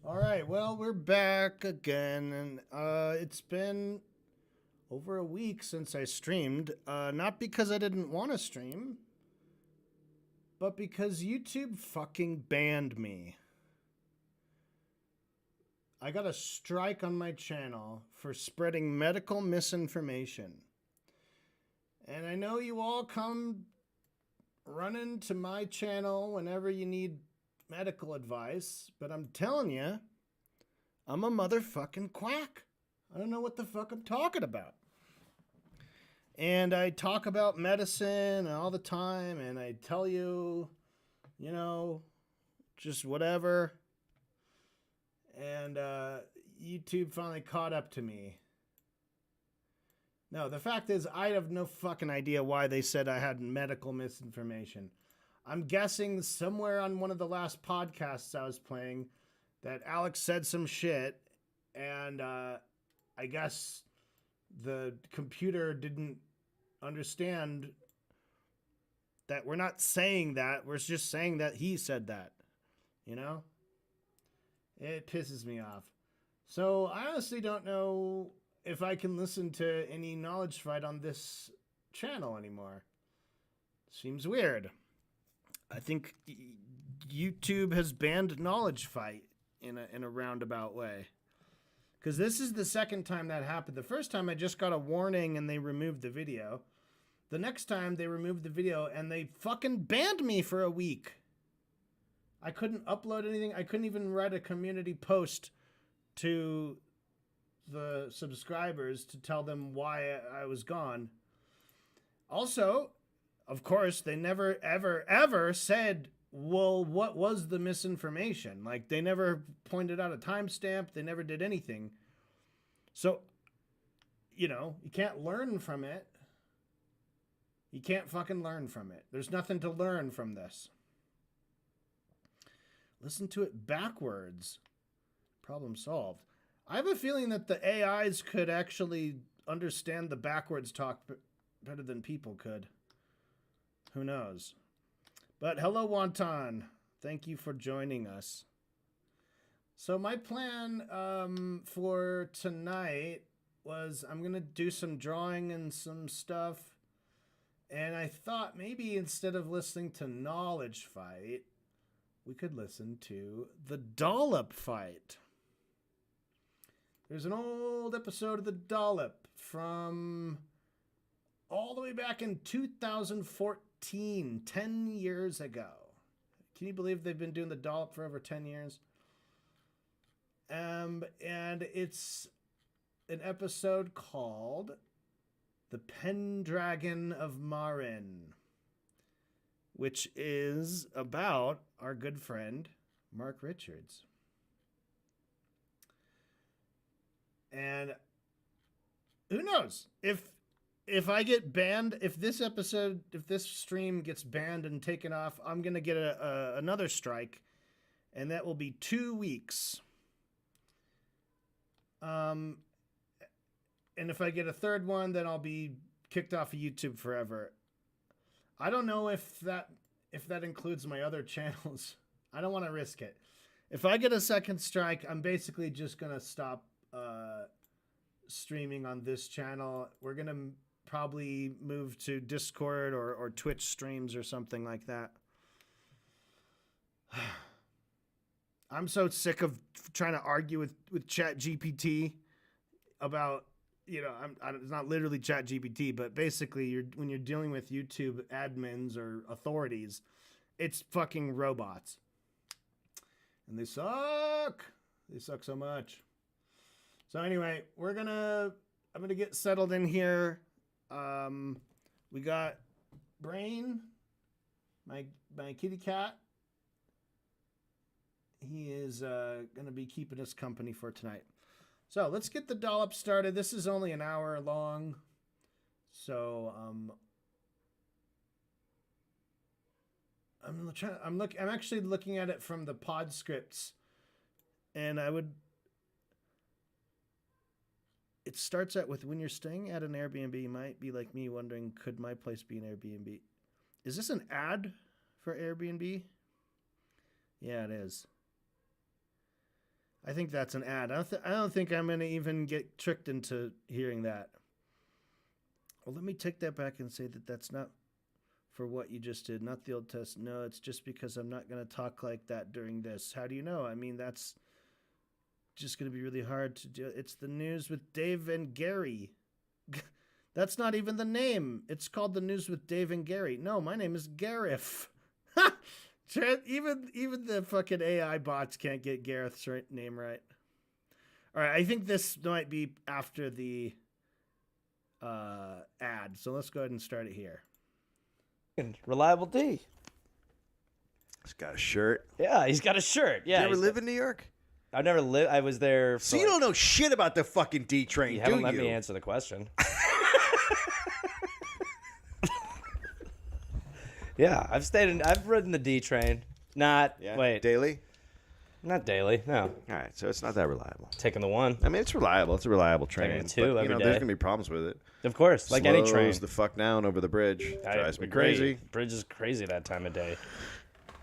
All right, well, we're back again, and it's been over a week since I streamed. Not because I didn't want to stream, but because YouTube fucking banned me. I got a strike on my channel for spreading medical misinformation. And I know you all come running to my channel whenever you need medical advice, but I'm telling you, I'm a motherfucking quack. I don't know what the fuck I'm talking about. And I talk about medicine all the time, and I tell you, you know, just whatever. And YouTube finally caught up to me. No, the fact is, I have no fucking idea why they said I had medical misinformation. I'm guessing somewhere on one of the last podcasts I was playing that Alex said some shit, and I guess the computer didn't understand that we're not saying that. We're just saying that he said that. You know? It pisses me off. So I honestly don't know if I can listen to any Knowledge Fight on this channel anymore. Seems weird. I think YouTube has banned Knowledge Fight in a roundabout way. Because this is the second time that happened. The first time I just got a warning and they removed the video. The next time they removed the video and they fucking banned me for a week. I couldn't upload anything. I couldn't even write a community post to the subscribers to tell them why I was gone. Also, of course, they never, ever, ever said, well, what was the misinformation? Like, they never pointed out a timestamp. They never did anything. So, you know, you can't learn from it. You can't fucking learn from it. There's nothing to learn from this. Listen to it backwards. Problem solved. I have a feeling that the AIs could actually understand the backwards talk better than people could. Who knows? But hello, Wonton. Thank you for joining us. So my plan for tonight was I'm going to do some drawing and some stuff. And I thought maybe instead of listening to Knowledge Fight, we could listen to the Dollop Fight. There's an old episode of the Dollop from all the way back in 2014, 10 years ago. Can you believe they've been doing the Dollop for over 10 years? And it's an episode called The Pendragon of Marin, which is about our good friend, Mark Richards. And who knows if I get banned, if this stream gets banned and taken off, I'm going to get another strike, and that will be 2 weeks. And if I get a third one, then I'll be kicked off of YouTube forever. I don't know if that includes my other channels. I don't want to risk it. If I get a second strike, I'm basically just going to stop streaming on this channel. We're going to probably move to Discord or Twitch streams or something like that. I'm so sick of trying to argue with ChatGPT about, you know, it's not literally ChatGPT, but basically when you're dealing with YouTube admins or authorities, it's fucking robots. And they suck. They suck so much. So anyway, I'm gonna get settled in here. We got Brain, my kitty cat. He is gonna be keeping us company for tonight. So let's get the Dollop started. This is only an hour long. So I'm actually looking at it from the pod scripts, and it starts out with, when you're staying at an Airbnb, you might be like me wondering, could my place be an Airbnb? Is this an ad for Airbnb? Yeah, it is. I think that's an ad. I don't think I'm going to even get tricked into hearing that. Well, let me take that back and say that that's not for what you just did, not the Old Testament. No, it's just because I'm not going to talk like that during this. How do you know? I mean, that's just going to be really hard to do. It's the news with Dave and Gary. That's not even the name. It's called the news with Dave and Gary. No, my name is Gareth. Even the fucking AI bots can't get Gareth's name right. All right, I think this might be after the ad. So let's go ahead and start it here. Reliable D. He's got a shirt. Yeah, he's got a shirt. Yeah. You ever live in New York? I've never lived. I was there. So you don't know shit about the fucking D train, do you? Haven't let me answer the question. Yeah, I've ridden the D train. Wait. Daily? Not daily, no. All right, so it's not that reliable. Taking the 1. I mean, it's reliable. It's a reliable train. Taking the 2 every day. There's going to be problems with it. Of course, like any train. Slows the fuck down over the bridge. Drives me agree. crazy. Bridge is crazy that time of day.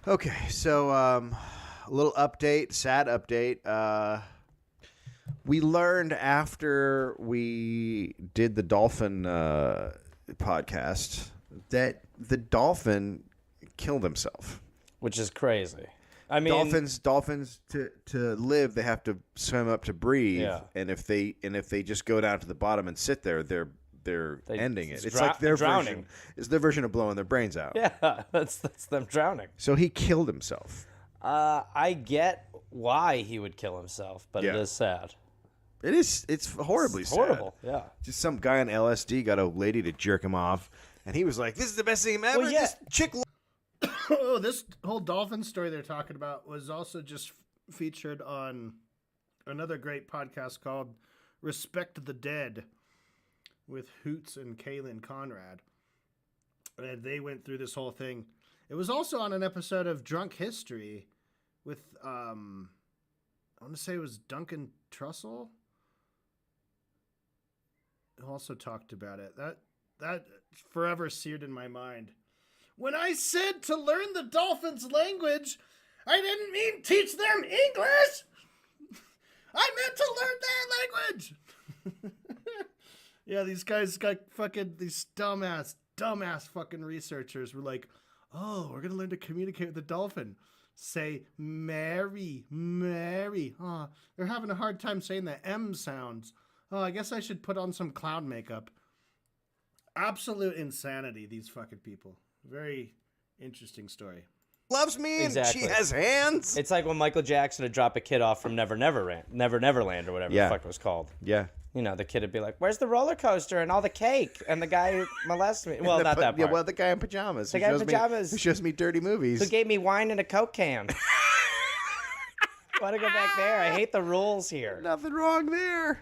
Okay, so a little update, sad update. We learned after we did the dolphin podcast that the dolphin killed himself. Which is crazy. I mean, dolphins to live, they have to swim up to breathe. Yeah. And if they just go down to the bottom and sit there, they're ending it. It's like their drowning. version. It's their version of blowing their brains out. Yeah, that's them drowning. So he killed himself. I get why he would kill himself, but it is sad. It's horribly sad. Horrible. Yeah. Just some guy on LSD got a lady to jerk him off, and he was like, "This is the best thing ever." Well, yeah. This chick. Oh, this whole dolphin story they're talking about was also just featured on another great podcast called Respect the Dead with Hoots and Kaylin Conrad. And they went through this whole thing. It was also on an episode of Drunk History with, I want to say it was Duncan Trussell, who also talked about it. That forever seared in my mind. When I said to learn the dolphins' language, I didn't mean teach them English. I meant to learn their language. Yeah, these guys got these dumbass fucking researchers were like, oh, we're going to learn to communicate with the dolphin. Say Mary. Oh, they're having a hard time saying the M sounds. Oh, I guess I should put on some clown makeup. Absolute insanity, these fucking people. Very interesting story. Loves me and she has hands. It's like when Michael Jackson would drop a kid off from Never Neverland or whatever the fuck it was called. Yeah. You know, the kid would be like, where's the roller coaster and all the cake? And the guy who molested me. Well, not that part. Yeah, well, the guy in pajamas. The guy in pajamas. Who shows me dirty movies. Who gave me wine in a Coke can. Want to go back there? I hate the rules here. Nothing wrong there.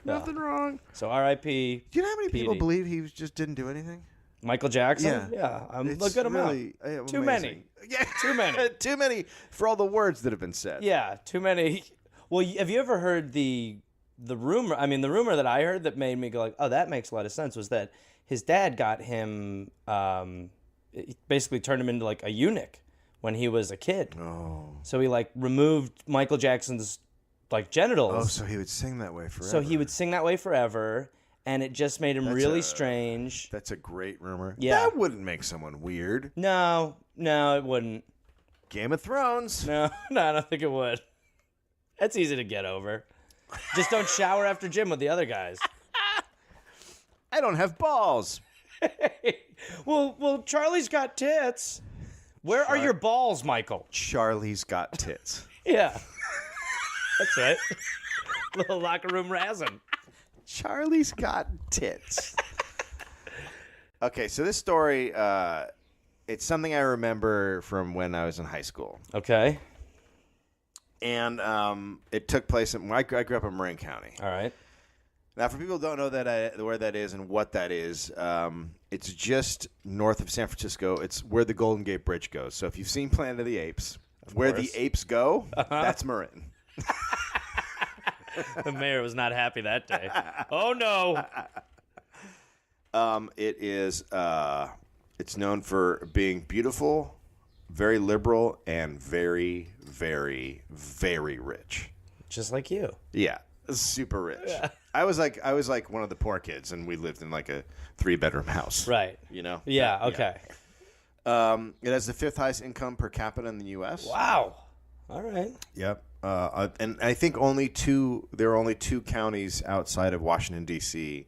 Nothing wrong. So R.I.P. Do you know how many people believe he just didn't do anything? Michael Jackson? Yeah. Look at him really out. Too many. Yeah. Too many. Too many for all the words that have been said. Yeah, too many. Well, have you ever heard the rumor? I mean, the rumor that I heard that made me go like, oh, that makes a lot of sense was that his dad got him, basically turned him into like a eunuch when he was a kid. Oh. So he like removed Michael Jackson's like genitals. Oh, so he would sing that way forever. So he would sing that way forever. And it just made him really strange. That's a great rumor. Yeah. That wouldn't make someone weird. No, it wouldn't. Game of Thrones. No, I don't think it would. That's easy to get over. Just don't shower after gym with the other guys. I don't have balls. Well, Charlie's got tits. Where are your balls, Michael? Charlie's got tits. Yeah. That's right. Little locker room razzing. Charlie's got tits. Okay, so this story, it's something I remember from when I was in high school. Okay. And it took place I grew up in Marin County. All right. Now, for people who don't know where that is and what that is, it's just north of San Francisco. It's where the Golden Gate Bridge goes. So if you've seen Planet of the Apes, where the apes go, that's Marin. The mayor was not happy that day. Oh, no. It is. It's known for being beautiful, very liberal, and very, very, very rich. just like you. Yeah, super rich. I was like one of the poor kids, and we lived in like a 3-bedroom house. Right. You know. Yeah. Okay. It has the 5th highest income per capita in the U.S. Wow. All right. Yep. And I think there are only 2 counties outside of Washington, D.C.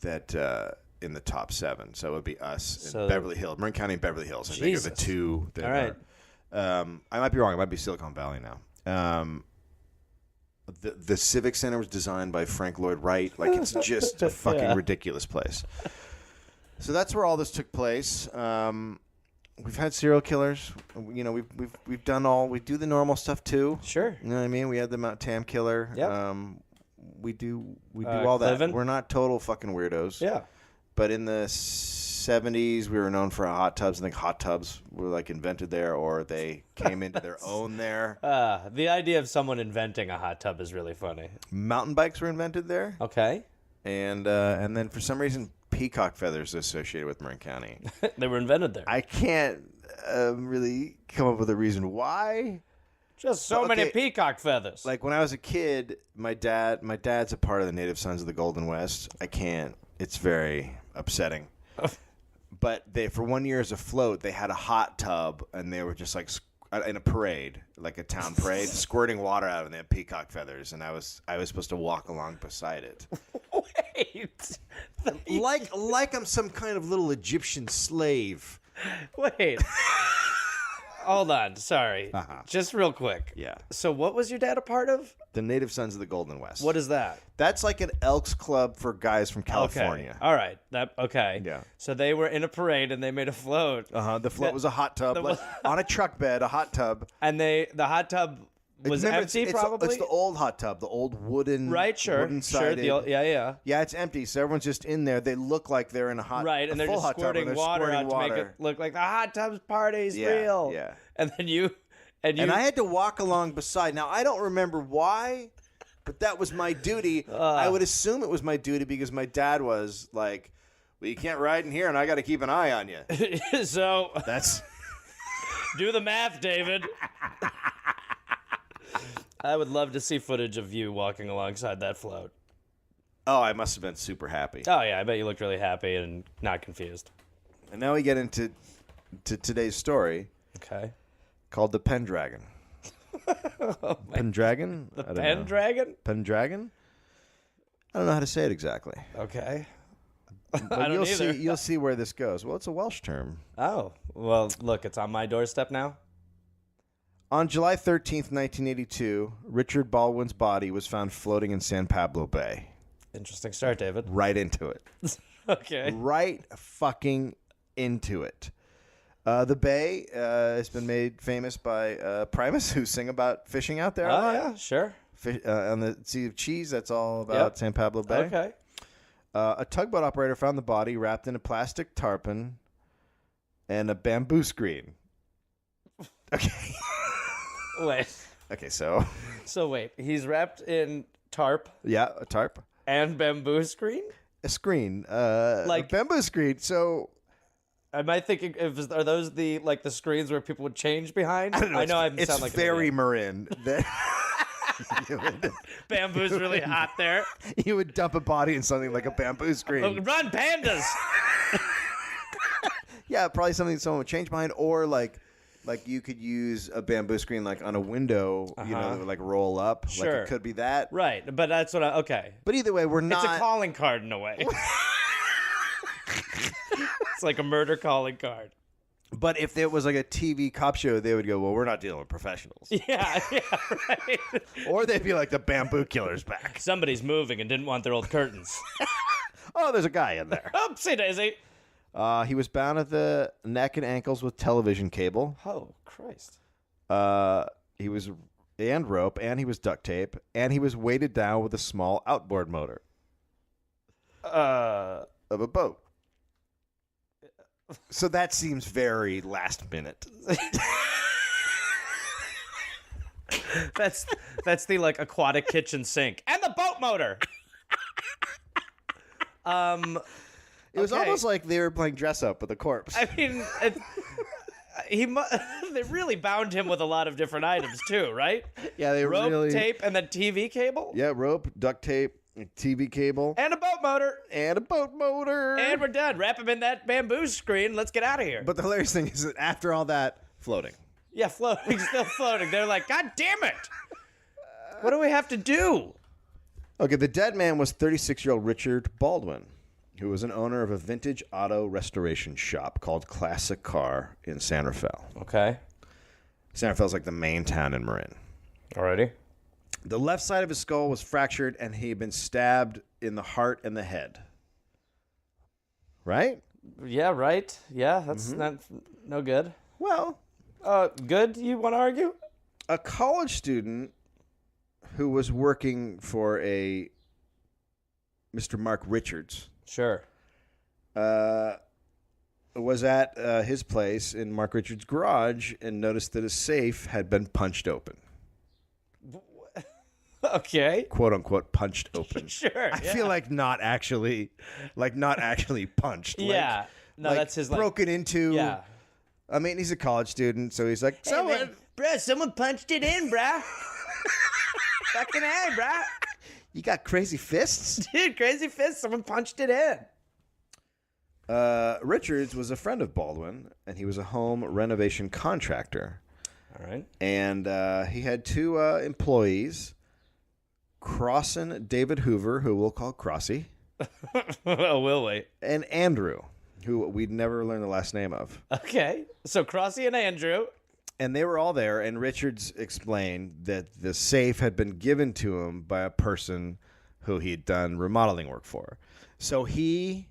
that in the top 7. So it would be us and Beverly Hills. Marin County and Beverly Hills, I think, are the 2 that All right. I might be wrong. It might be Silicon Valley now. The Civic Center was designed by Frank Lloyd Wright. Like, it's just a fucking ridiculous place. So that's where all this took place. We've had serial killers. You know, we've done we do the normal stuff too. Sure. You know what I mean? We had the Mount Tam killer. Yep. We do all that. Cliven? We're not total fucking weirdos. Yeah. But in the 70s, we were known for hot tubs. I think hot tubs were like invented there, or they came into their own there. The idea of someone inventing a hot tub is really funny. Mountain bikes were invented there, Okay. and then for some reason, peacock feathers associated with Marin County. They were invented there. I can't really come up with a reason why. Just so many peacock feathers. Like when I was a kid, my dad's a part of the Native Sons of the Golden West. I can't. It's very upsetting. But for 1 year as a float, they had a hot tub, and they were just like in a parade, like a town parade, squirting water out of it, and they had peacock feathers, and I was supposed to walk along beside it. Wait. Like I'm some kind of little Egyptian slave. Wait. Hold on. Sorry. Just real quick. Yeah. So what was your dad a part of? The Native Sons of the Golden West. What is that? That's like an Elks Club for guys from California. Okay. All right. Okay. Yeah. So they were in a parade and they made a float. The float was a hot tub on a truck bed, a hot tub. And the hot tub was empty, probably. It's the old hot tub, the old wooden. Right. Sure. Wooden-sided. Sure. Yeah. Yeah, it's empty, so everyone's just in there. They look like they're in a hot. Right, and they're full just hot tub, and squirting they're water squirting out to make it look like the hot tub's party's real. Yeah. And then you. And I had to walk along beside. Now I don't remember why, but that was my duty. I would assume it was my duty because my dad was like, "Well, you can't ride in here, and I got to keep an eye on you." So That's. do the math, David. I would love to see footage of you walking alongside that float. Oh, I must have been super happy. Oh yeah, I bet you looked really happy and not confused. And now we get into today's story. Okay. Called the Pendragon. Pendragon? The Pendragon? Pendragon? I don't know how to say it exactly. Okay. But I don't either. You'll see where this goes. Well, it's a Welsh term. Oh, well, look, it's on my doorstep now. On July 13th, 1982, Richard Baldwin's body was found floating in San Pablo Bay. Interesting start, David. Right into it. Okay. Right fucking into it. The bay has been made famous by Primus, who sing about fishing out there. Oh, yeah, sure. On the Sea of Cheese, that's all about San Pablo Bay. Okay. A tugboat operator found the body wrapped in a plastic tarpaulin and a bamboo screen. Okay. Wait. Okay, so. So wait, he's wrapped in tarp Yeah, a tarp. and bamboo screen? A screen. Like- a bamboo screen. So. Am I thinking, are those the screens where people would change behind? I know I it's sound like an very idiot. Marin. That Bamboo's really hot there. you would dump a body in something like a bamboo screen. Oh, run, pandas! Yeah, probably something someone would change behind, or like you could use a bamboo screen like on a window, you know, that would like roll up. Sure. Like it could be that. Right, but that's what okay. But either way, we're not. It's a calling card in a way. It's like a murder calling card. But if it was like a TV cop show, they would go, well, we're not dealing with professionals. Yeah, right. Or they'd be like, the bamboo killer's back. Somebody's moving and didn't want their old curtains. Oh, there's a guy in there. Oopsie daisy. He was bound at the neck and ankles with television cable. Oh, Christ. He was and rope, and he was duct tape, and he was weighted down with a small outboard motor of a boat. So that seems very last minute. That's the aquatic kitchen sink and the boat motor. It was almost like they were playing dress up with a corpse. I mean, They really bound him with a lot of different items too, right? Yeah, they Rope, really. tape, and then TV cable. Yeah, rope, duct tape, TV cable, And a boat motor. and a boat motor. And we're done. Wrap him in that bamboo screen. Let's get out of here. But the hilarious thing is that after all that, floating. Yeah, floating, still floating. They're like, God damn it! What do we have to do? Okay, the dead man was 36-year-old Richard Baldwin, who was an owner of a vintage auto restoration shop called Classic Car in San Rafael. Okay. San Rafael's like the main town in Marin. Alrighty. The left side of his skull was fractured, and he had been stabbed in the heart and the head. Right? Yeah, right. Yeah, that's not no good. Well, Good, you want to argue? a college student who was working for a Mr. Mark Richards Sure. was at his place in Mark Richards' garage and noticed that his safe had been punched open. Okay. "Quote unquote" punched open. Sure. I feel like not actually punched. Yeah. No, like that's his like. broken into. Yeah. I mean, he's a college student, so he's like, Bruh, someone punched it in, bruh. Fucking A, bruh. you got crazy fists? Dude, crazy fist. Someone punched it in. Richards was a friend of Baldwin, and he was a home renovation contractor. All right. And he had two employees, Crossan David Hoover, who we'll call Crossy, Oh, will we? and Andrew, who we'd never learn the last name of. Okay. So Crossy and Andrew. And they were all there, and Richards explained that the safe had been given to him by a person who he'd done remodeling work for. So he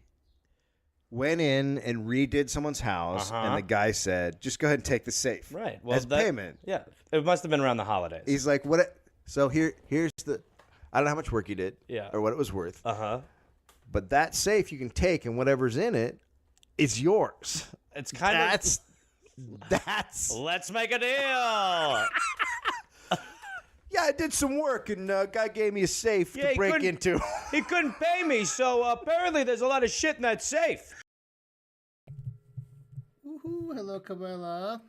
went in and redid someone's house, and the guy said, just go ahead and take the safe. Right. As payment. Yeah. It must have been around the holidays. He's like, "What? So here's the, I don't know how much work you did, Yeah. or what it was worth, Uh-huh. but that safe you can take, and whatever's in it, is yours." It's kind That's Let's make a deal. yeah. I did some work, and guy gave me a safe Yeah, to he break couldn't- into. He couldn't pay me, so apparently there's a lot of shit in that safe. Woohoo, hello, Cabela.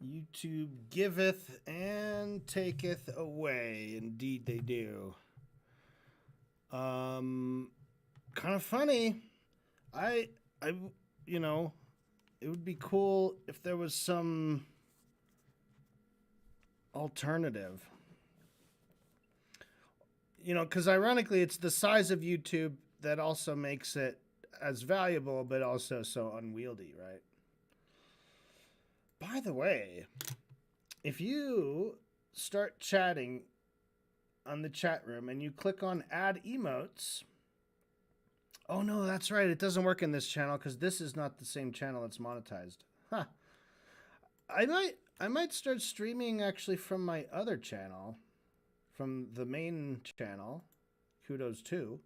YouTube giveth and taketh away. Indeed they do. Kind of funny. I, you know, it would be cool if there was some alternative. You know, because ironically, it's the size of YouTube that also makes it as valuable, but also so unwieldy, right? By the way, if you start chatting on the chat room and you click on add emotes, oh no, that's right, it doesn't work in this channel because this is not the same channel that's monetized. Huh. I might start streaming actually from my other channel, from the main channel, kudos too.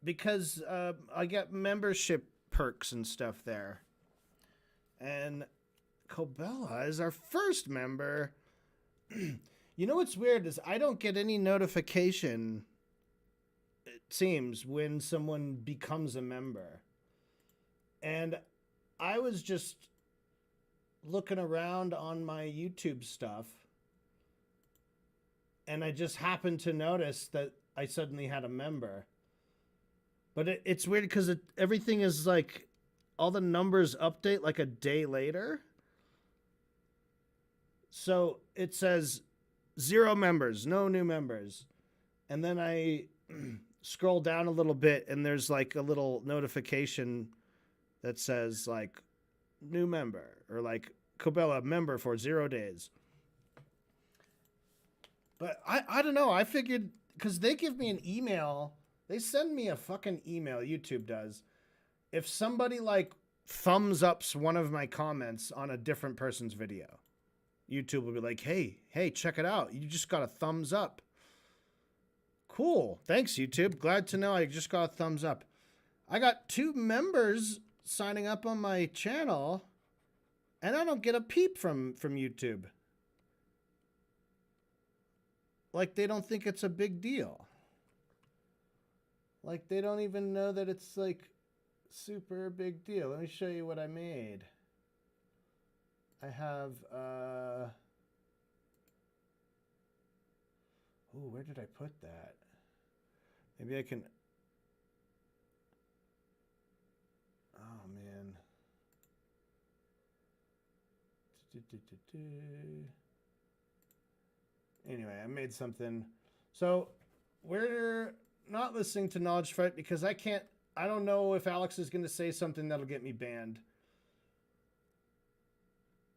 Because I get membership perks and stuff there. And Cobella is our first member. You know what's weird is I don't get any notification, it seems, when someone becomes a member. And I was just looking around on my YouTube stuff, and I just happened to notice that I suddenly had a member. But it's weird because everything is like, all the numbers update like a day later. So it says 0 members, no new members. And then I scroll down a little bit and there's like a little notification that says like new member, or like Cobella member for 0 days. But I don't know. I figured, because they give me an email. They send me a fucking email, YouTube does, if somebody like thumbs ups one of my comments on a different person's video. YouTube will be like, hey, check it out. You just got a thumbs up. Cool. Thanks, YouTube. Glad to know I just got a thumbs up. I got 2 members signing up on my channel, and I don't get a peep from YouTube. Like, they don't think it's a big deal. Like, they don't even know that it's, like, super big deal. Let me show you what I made. I have, oh, where did I put that? Maybe I can, oh man. Anyway, I made something. So we're not listening to Knowledge Fight because I don't know if Alex is going to say something that'll get me banned.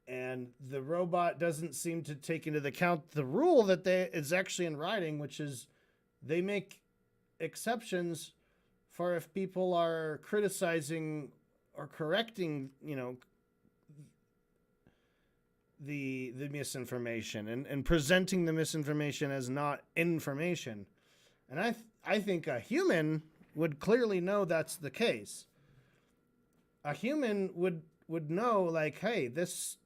And the robot doesn't seem to take into account the rule that is actually in writing, which is they make exceptions for if people are criticizing or correcting, the misinformation and presenting the misinformation as not information. And I think a human would clearly know that's the case. A human would know, like, hey, this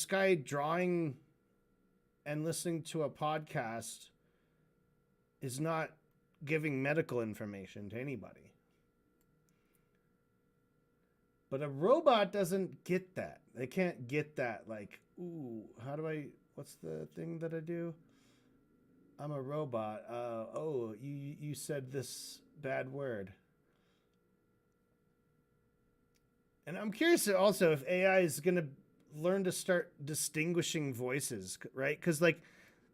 guy drawing and listening to a podcast is not giving medical information to anybody. But a robot doesn't get that. They can't get that, like, ooh, what's the thing that I do? I'm a robot. Oh, you said this bad word. And I'm curious also if AI is going to learn to start distinguishing voices, right? Because, like,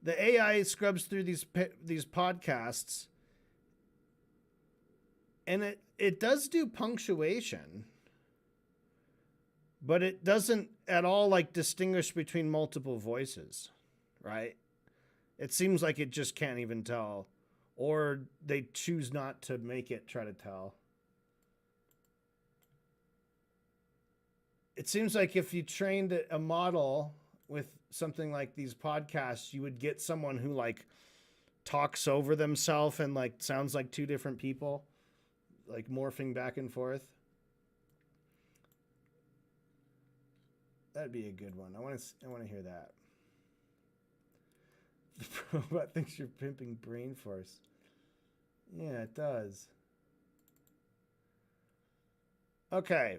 the AI scrubs through these podcasts, and it does do punctuation, but it doesn't at all, like, distinguish between multiple voices, right? It seems like it just can't even tell, or they choose not to make it try to tell. It seems like if you trained a model with something like these podcasts, you would get someone who, like, talks over themselves and, like, sounds like two different people, like, morphing back and forth. That'd be a good one. I want to hear that. The robot thinks you're pimping brain force. Yeah, it does. Okay.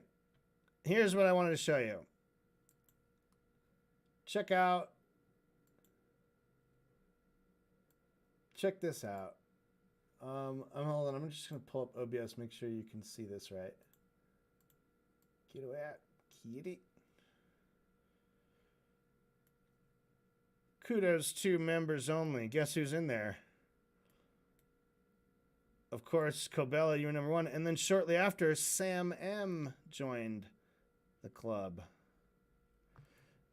Here's what I wanted to show you. Check this out. Hold on. I'm just going to pull up OBS, make sure you can see this right. Get away, kitty. Kudos to members only. Guess who's in there? Of course, Kobella, you're number one. And then shortly after, Sam M joined the club.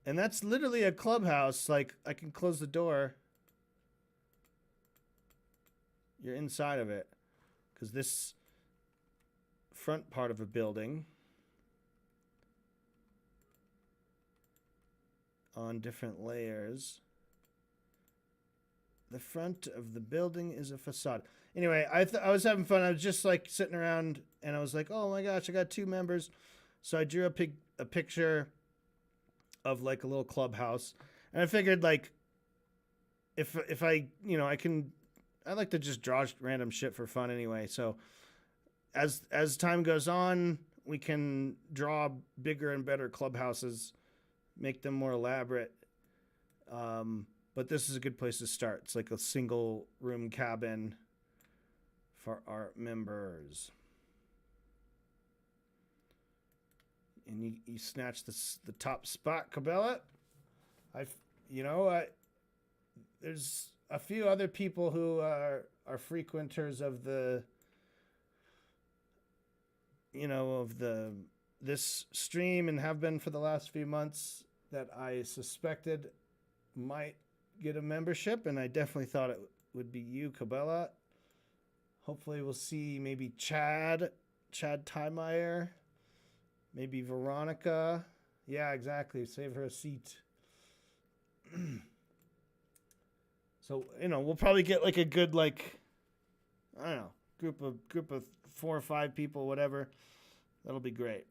And that's literally a clubhouse. Like, I can close the door. You're inside of it. Because this front part of a building on different layers. The front of the building is a facade. Anyway, I was having fun. I was just, like, sitting around, and I was like, oh my gosh, I got 2 members. So I drew a picture of, like, a little clubhouse. And I figured, like, if I, I like to just draw random shit for fun anyway. So as time goes on, we can draw bigger and better clubhouses, make them more elaborate. But this is a good place to start. It's like a single room cabin for our members. And you snatch the top spot, Kobella. There's a few other people who are frequenters of this stream and have been for the last few months that I suspected might get a membership, and I definitely thought it would be you, Kobella. Hopefully we'll see maybe Chad Tymeier, maybe Veronica. Yeah, exactly. Save her a seat. So, we'll probably get, like, a good, like, I don't know, group of 4 or 5 people, whatever. That'll be great.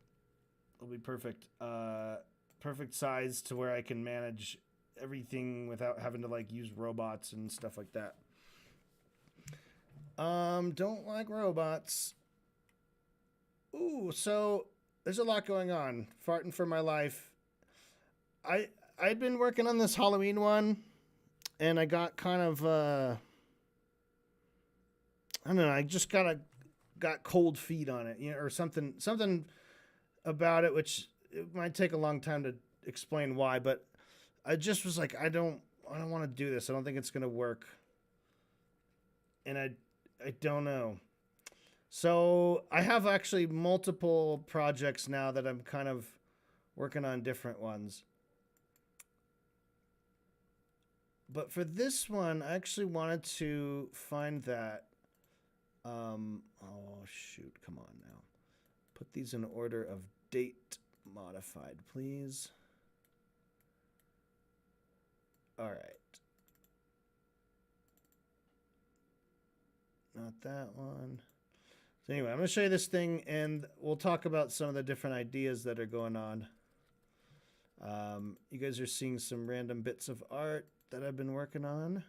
It'll be perfect. Perfect size to where I can manage everything without having to, like, use robots and stuff like that. Don't like robots. Ooh, so there's a lot going on. Farting for my life. I'd been working on this Halloween one, and I got kind of I don't know. I just got cold feet on it, or something about it, which it might take a long time to explain why. But I just was like, I don't want to do this. I don't think it's gonna work, and I don't know. So I have actually multiple projects now that I'm kind of working on different ones. But for this one, I actually wanted to find that. Oh shoot! Come on now. Put these in order of date modified, please. All right. Not that one. So anyway, I'm going to show you this thing, and we'll talk about some of the different ideas that are going on. You guys are seeing some random bits of art that I've been working on.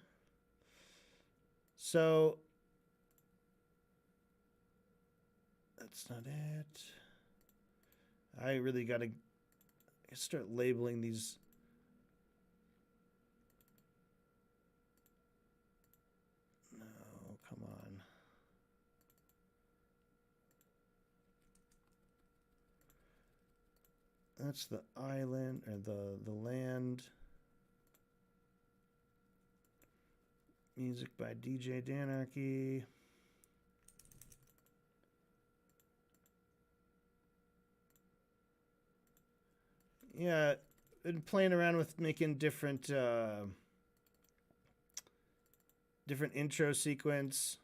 So that's not it. I really got to start labeling these. No, come on. That's the island, or the land. Music by DJ Danarchy. Yeah, been playing around with making different intro sequence.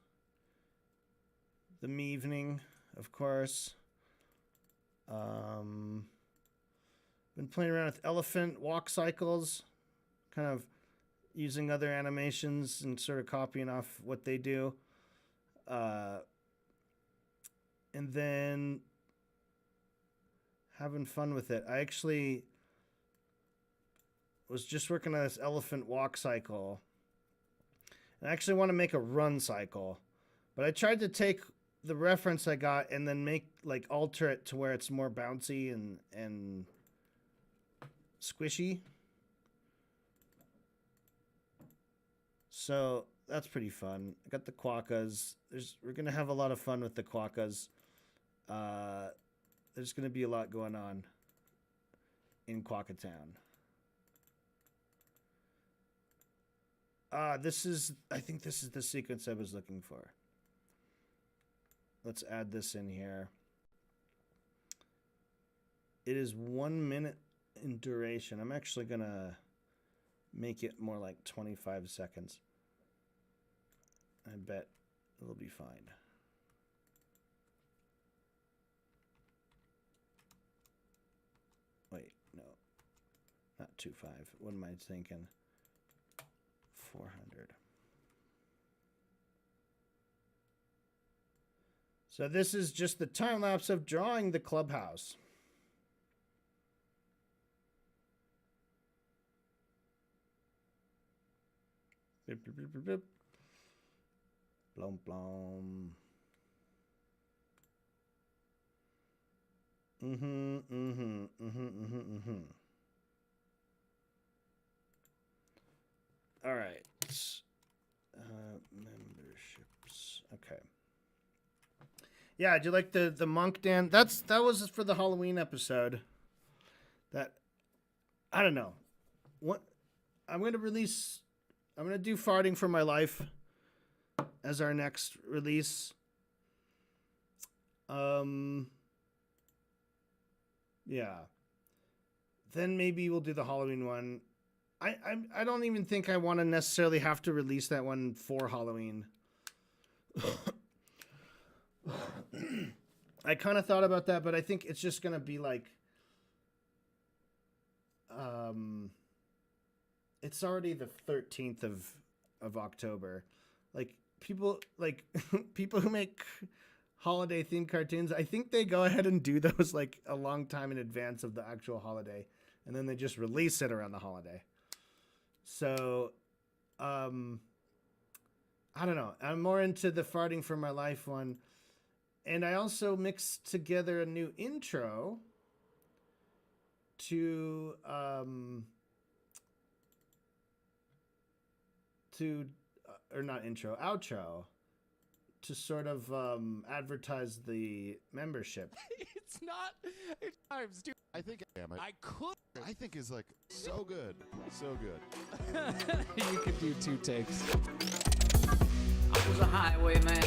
The evening, of course. Been playing around with elephant walk cycles, kind of using other animations and sort of copying off what they do. And then having fun with it. I actually was just working on this elephant walk cycle. And I actually want to make a run cycle. But I tried to take the reference I got and then alter it to where it's more bouncy and squishy. So that's pretty fun. I got the quokkas. We're gonna have a lot of fun with the quokkas. There's gonna be a lot going on in Quackatown. I think this is the sequence I was looking for. Let's add this in here. It is 1 minute in duration. I'm actually gonna make it more like 25 seconds. I bet it'll be fine. Wait, no. Not 2.5. What am I thinking? 400. So this is just the time lapse of drawing the clubhouse. Beep, beep, beep, beep, beep. Blom, blom. All right. Memberships. Okay. Yeah, do you like the monk Dan? That was for the Halloween episode. That I don't know. What I'm gonna do Farting for My Life as our next release. Yeah. Then maybe we'll do the Halloween one. I don't even think I want to necessarily have to release that one for Halloween. I kind of thought about that, but I think it's just gonna be like, it's already the 13th of October. Like people who make holiday themed cartoons, I think they go ahead and do those like a long time in advance of the actual holiday, and then they just release it around the holiday. So, I don't know. I'm more into the Farting for My Life one. And I also mixed together a new intro to or not intro, outro, to sort of advertise the membership. It's not times, dude. I think I could. I think is like so good, so good. You could do 2 takes. I was a highwayman.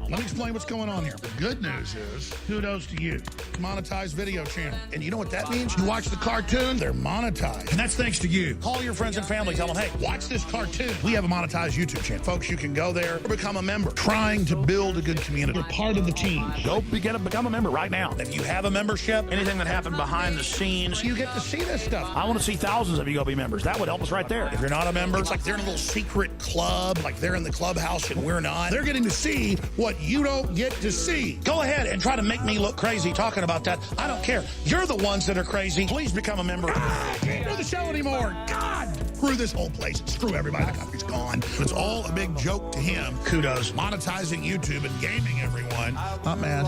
Let me explain what's going on here. The good news is, kudos to you. Monetized video channel. And you know what that means? You watch the cartoon, they're monetized. And that's thanks to you. Call your friends and family. Tell them, hey, watch this cartoon. We have a monetized YouTube channel. Folks, you can go there or become a member. Trying to build a good community. You're part of the team. Go become a member right now. If you have a membership, anything that happened behind the scenes, you get to see this stuff. I want to see thousands of you go be members. That would help us right there. If you're not a member, it's like they're in a little secret club, like they're in the clubhouse and we're not. They're getting to see what you don't get to see. Go ahead and try to make me look crazy talking about that. I don't care. You're the ones that are crazy. Please become a member. I can't do the show anymore. God! Screw this whole place. Screw everybody. The country's gone. It's all a big joke to him. Kudos. Monetizing YouTube and gaming, everyone. Not mad.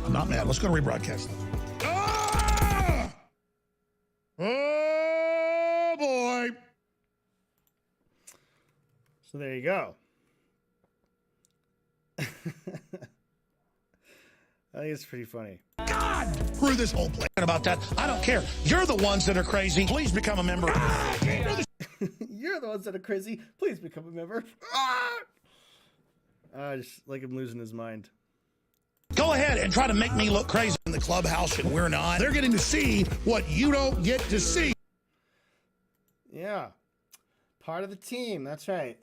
I'm not mad. Let's go to rebroadcast. Ah! Oh, boy. So there you go. I think it's pretty funny. God! Screw this whole place about that. I don't care. You're the ones that are crazy. Please become a member. You're the ones that are crazy. Please become a member. I just like him losing his mind. Go ahead and try to make me look crazy in the clubhouse and we're not. They're getting to see what you don't get to see. Yeah. Part of the team. That's right.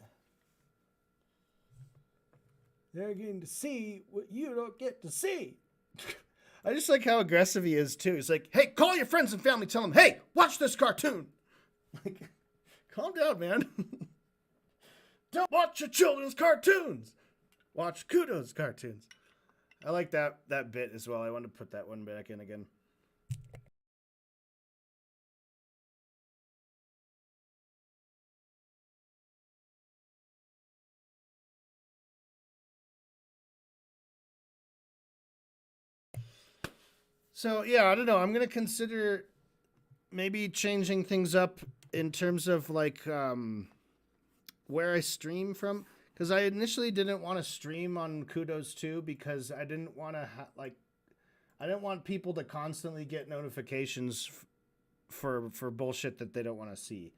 They're getting to see what you don't get to see. I just like how aggressive he is, too. He's like, hey, call your friends and family. Tell them, hey, watch this cartoon. Like, calm down, man. Don't watch your children's cartoons. Watch Kudos cartoons. I like that bit as well. I want to put that one back in again. So, yeah, I don't know. I'm going to consider maybe changing things up in terms of, like, where I stream from. Because I initially didn't want to stream on Kudos 2 because I didn't want to, I didn't want people to constantly get notifications for bullshit that they don't want to see,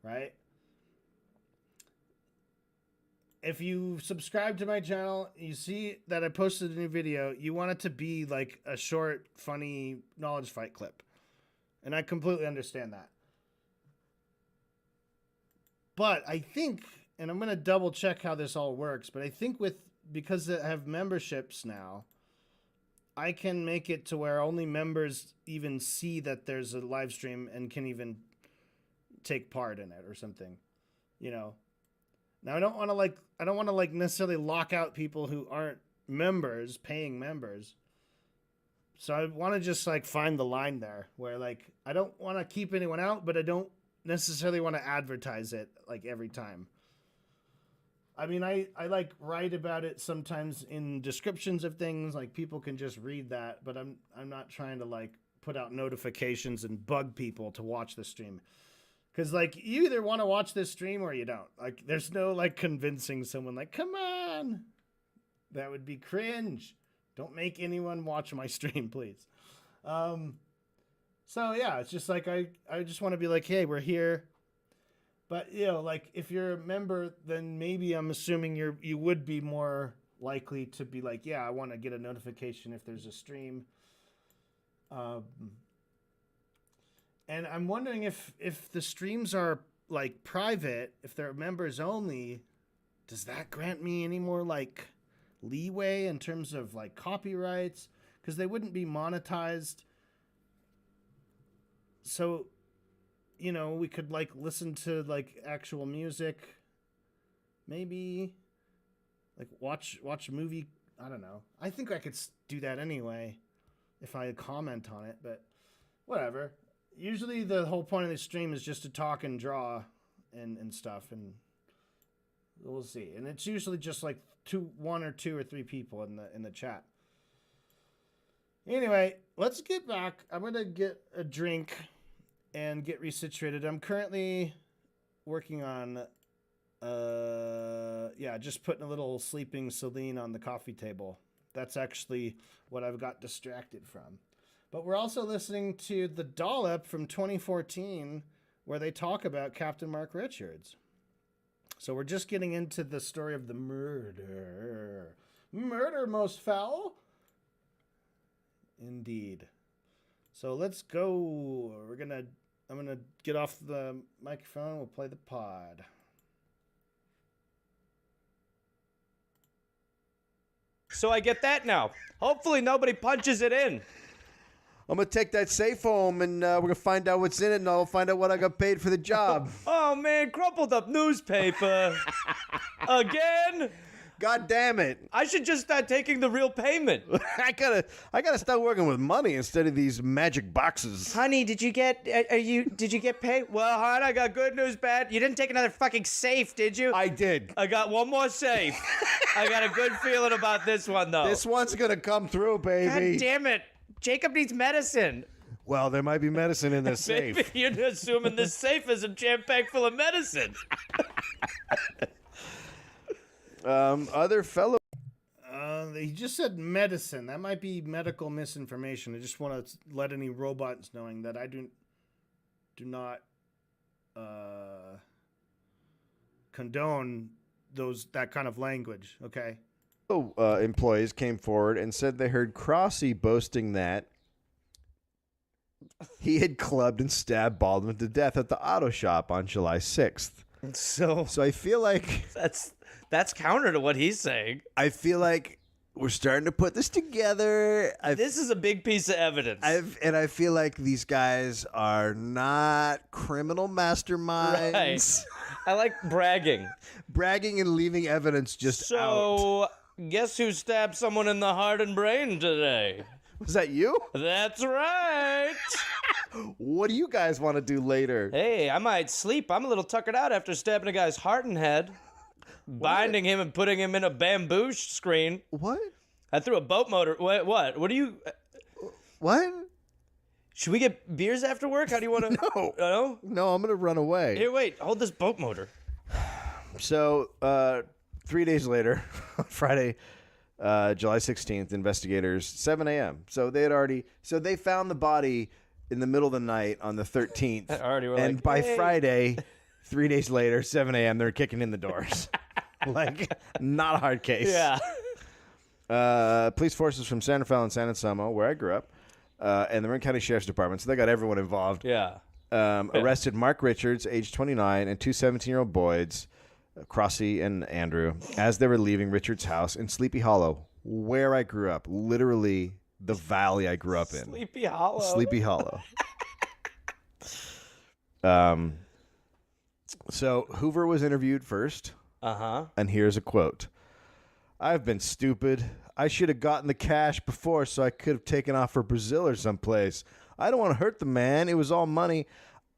right? If you subscribe to my channel, you see that I posted a new video, you want it to be like a short, funny knowledge fight clip. And I completely understand that. But I think, and I'm going to double check how this all works, but I think because I have memberships now, I can make it to where only members even see that there's a live stream and can even take part in it or something, you know? Now, I don't want to necessarily lock out people who aren't members, paying members. So I want to just like find the line there where like I don't want to keep anyone out, but I don't necessarily want to advertise it like every time. I mean, I like write about it sometimes in descriptions of things, like people can just read that, but I'm not trying to like put out notifications and bug people to watch the stream. Because, like, you either want to watch this stream or you don't. Like, there's no, like, convincing someone, like, come on. That would be cringe. Don't make anyone watch my stream, please. So, yeah, it's just like, I just want to be like, hey, we're here. But, you know, like, if you're a member, then maybe I'm assuming you would be more likely to be like, yeah, I want to get a notification if there's a stream. And I'm wondering if the streams are like private, if they're members only, does that grant me any more like leeway in terms of like copyrights? Because they wouldn't be monetized. So, you know, we could like listen to like actual music, maybe like watch a movie. I don't know. I think I could do that anyway if I comment on it, but whatever. Usually the whole point of the stream is just to talk and draw and stuff. And We'll see. And it's usually just like one or two or three people in the chat. Anyway, let's get back. I'm gonna get a drink and get resituated. I'm currently working on just putting a little sleeping Celine on the coffee table. That's actually what I've got distracted from. But we're also listening to The Dollop from 2014, where they talk about Captain Mark Richards. So we're just getting into the story of the murder. Murder most foul. Indeed. So let's go. I'm gonna get off the microphone. We'll play the pod. So I get that now. Hopefully nobody punches it in. I'm going to take that safe home, and we're going to find out what's in it, and I'll find out what I got paid for the job. Oh, man, crumpled up newspaper. Again? God damn it. I should just start taking the real payment. I gotta start working with money instead of these magic boxes. Honey, did you get paid? Well, hon, I got good news, bad. You didn't take another fucking safe, did you? I did. I got one more safe. I got a good feeling about this one, though. This one's gonna come through, baby. God damn it. Jacob needs medicine. Well, there might be medicine in this safe. Maybe you're assuming this safe isn't jam-packed full of medicine. Other fellow. He just said medicine. That might be medical misinformation. I just want to let any robots knowing that I do not condone that kind of language. Okay. Employees came forward and said they heard Crossy boasting that he had clubbed and stabbed Baldwin to death at the auto shop on July 6th. So I feel like that's counter to what he's saying. I feel like we're starting to put this together. This is a big piece of evidence. I feel like these guys are not criminal masterminds. Right. I like bragging. Bragging and leaving evidence just out. So, guess who stabbed someone in the heart and brain today? Was that you? That's right. What do you guys want to do later? Hey, I might sleep. I'm a little tuckered out after stabbing a guy's heart and head. Binding him and putting him in a bamboo screen. What? I threw a boat motor. What? What do you... What? Should we get beers after work? How do you want to... No. No? No, I'm going to run away. Here, wait. Hold this boat motor. So, 3 days later, Friday, July 16th, investigators, 7 a.m. So they found the body in the middle of the night on the 13th. And by Friday, 3 days later, 7 a.m., they're kicking in the doors. Like, not a hard case. Yeah. Police forces from San Rafael and San Anselmo, where I grew up, and the Marin County Sheriff's Department, so they got everyone involved. Yeah. Arrested Mark Richards, age 29, and two 17-year-old boys, Crossy and Andrew, as they were leaving Richards' house in Sleepy Hollow, where I grew up. Literally the valley I grew up in. Sleepy Hollow. Sleepy Hollow. So Hoover was interviewed first. Uh-huh. And here's a quote. "I've been stupid. I should have gotten the cash before so I could have taken off for Brazil or someplace. I don't want to hurt the man. It was all money.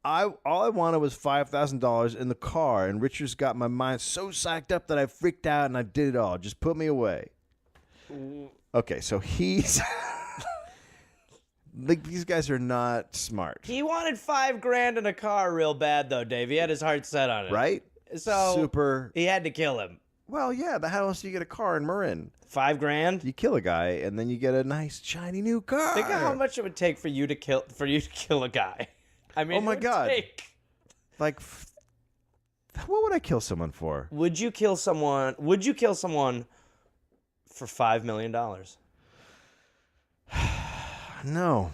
All I wanted was $5,000 in the car, and Richards got my mind so psyched up that I freaked out and I did it all. Just put me away." Okay, so he's... like, these guys are not smart. He wanted $5,000 in a car real bad, though, Dave. He had his heart set on it. Right? So Super. he had to kill him. Well, yeah, but how else do you get a car in Marin? $5,000? You kill a guy, and then you get a nice, shiny new car. Think of how much it would take for you to kill a guy. I mean, oh my God. Take... Like, what would I kill someone for? Would you kill someone for $5 million? No.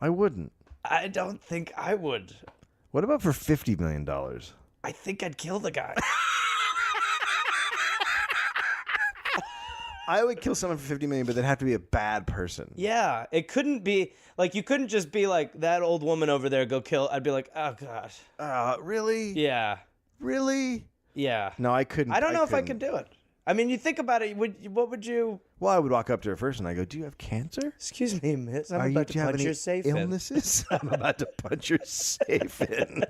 I wouldn't. I don't think I would. What about for $50 million? I think I'd kill the guy. I would kill someone for $50 million, but they'd have to be a bad person. Yeah, it couldn't be like, you couldn't just be like, that old woman over there, go kill. I'd be like, oh gosh. Really? Yeah. Really? Yeah. No, I couldn't. I don't know if I could do it. I mean, you think about it. What would you? Well, I would walk up to her first and I go, "Do you have cancer? Excuse me, miss. I'm Do about you to have punch any your safe illnesses? I'm about to punch your safe in."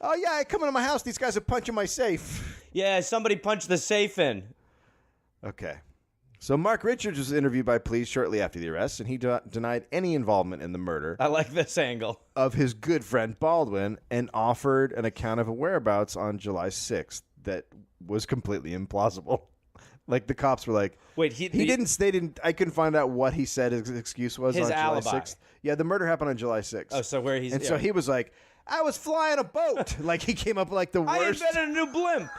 Oh, yeah, I come into my house. These guys are punching my safe. Yeah, somebody punched the safe in. Okay. So Mark Richards was interviewed by police shortly after the arrest, and he denied any involvement in the murder I like this angle. of his good friend Baldwin and offered an account of a whereabouts on July 6th that was completely implausible. Like, the cops were like, Wait, they didn't, I couldn't find out what he said his excuse was His on alibi. July 6th. Yeah, the murder happened on July 6th. Oh, so where he's... And yeah. so he was like, I was flying a boat. Like, he came up with like the I worst. invented a new blimp.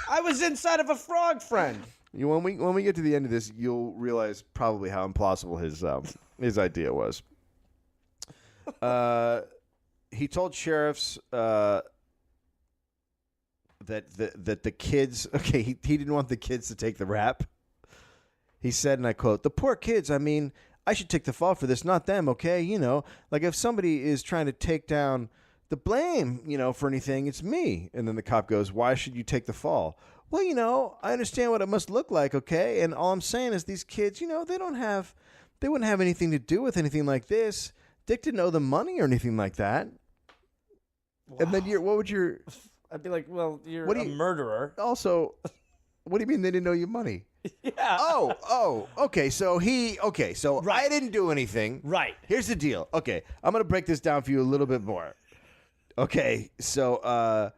I was inside of a frog friend. When we get to the end of this, you'll realize probably how implausible his idea was. He told sheriffs that the kids. Okay, he didn't want the kids to take the rap. He said, and I quote, "The poor kids. I mean, I should take the fall for this, not them. Okay, you know, like if somebody is trying to take down the blame, you know, for anything, it's me." And then the cop goes, "Why should you take the fall?" "Well, you know, I understand what it must look like, okay? And all I'm saying is these kids, you know, they wouldn't have anything to do with anything like this. Dick didn't owe them money or anything like that." Wow. And then I'd be like, well, you're What do a you- murderer. also, what do you mean they didn't owe you money? Yeah. Okay, so Right. I didn't do anything. Right. Here's the deal. Okay, I'm going to break this down for you a little bit more. Okay, so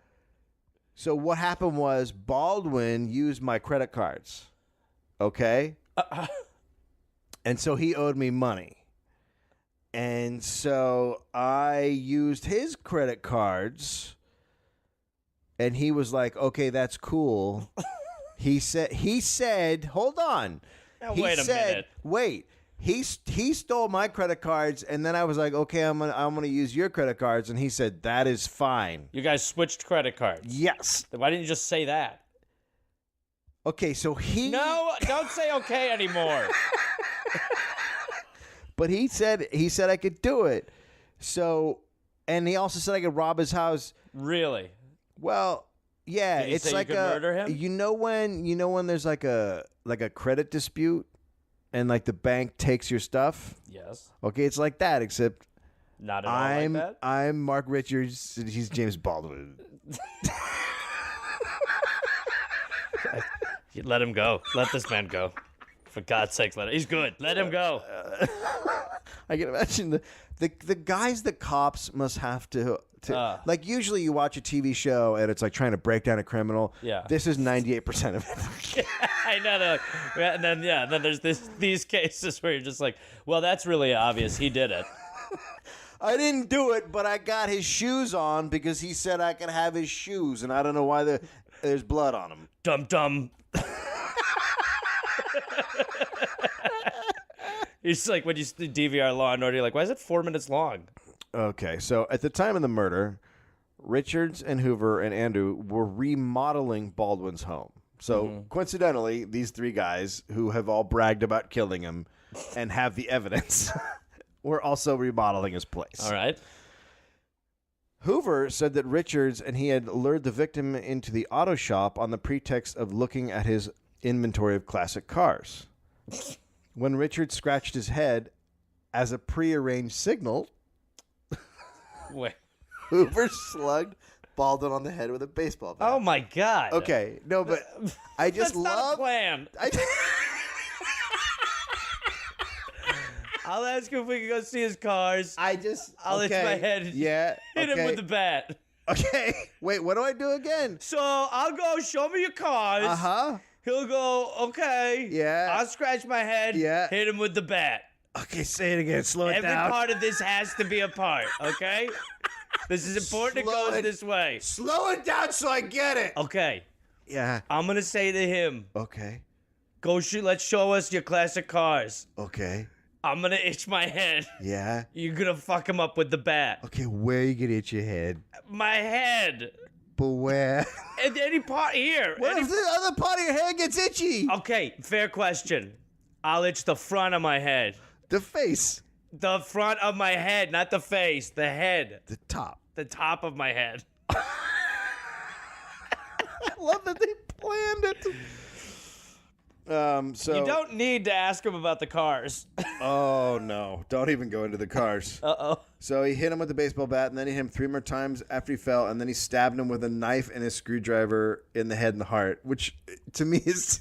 what happened was Baldwin used my credit cards. Okay? And so he owed me money. And so I used his credit cards, and he was like, "Okay, that's cool." He said, hold on. Now, He wait a said, minute. Wait. He stole my credit cards, and then I was like, "Okay, I'm gonna use your credit cards," and he said, "That is fine." You guys switched credit cards. Yes. Why didn't you just say that? Okay, so he No, don't say okay anymore. But he said I could do it. So, and he also said I could rob his house. Really? Well, yeah, Did he it's say you like could murder him? You know when there's like a credit dispute, and like the bank takes your stuff. Yes. Okay, it's like that, except Not at all like that? I'm Mark Richards. And he's James Baldwin. Let him go. Let this man go. For God's sake, he's good. Let him go. I can imagine the guys that cops must have to like, usually you watch a TV show and it's like trying to break down a criminal. Yeah. This is 98% of it. I know. They're like, yeah, and then there's these cases where you're just like, well, that's really obvious. He did it. I didn't do it, but I got his shoes on because he said I could have his shoes, and I don't know why there's blood on them. Dum dum. It's like when you DVR Law and Order, you're like, why is it 4 minutes long? Okay, so at the time of the murder, Richards and Hoover and Andrew were remodeling Baldwin's home. So coincidentally, these three guys who have all bragged about killing him and have the evidence were also remodeling his place. All right. Hoover said that Richards and he had lured the victim into the auto shop on the pretext of looking at his inventory of classic cars. When Richards scratched his head as a prearranged signal, Wait. Hoover slugged Baldwin on the head with a baseball bat. Oh my God. Okay, no, but I just That's not a love. plan. I'll ask him if we can go see his cars. I'll itch my head. Yeah. Hit him with the bat. Okay. Wait, what do I do again? So I'll go, show me your cars. Uh-huh. He'll go, okay. Yeah. I'll scratch my head. Yeah. Hit him with the bat. Okay, say it again. Slow it Every down. part of this has to be a part, okay? This is important. Slow It goes it- this way. Slow it down so I get it. Okay. Yeah. I'm going to say to him, Okay. go shoot. Let's show us your classic cars. Okay. I'm going to itch my head. Yeah. You're going to fuck him up with the bat. Okay, where you gonna hit your head? My head. But where? And any part here. What if the other part of your head gets itchy? Okay, fair question. I'll itch the front of my head. The face. The front of my head, not the face. The head. The top. The top of my head. I love that they planned it. So You don't need to ask him about the cars. Oh no! Don't even go into the cars. Uh-oh. So he hit him with the baseball bat, and then he hit him 3 more times after he fell, and then he stabbed him with a knife and a screwdriver in the head and the heart, which to me is...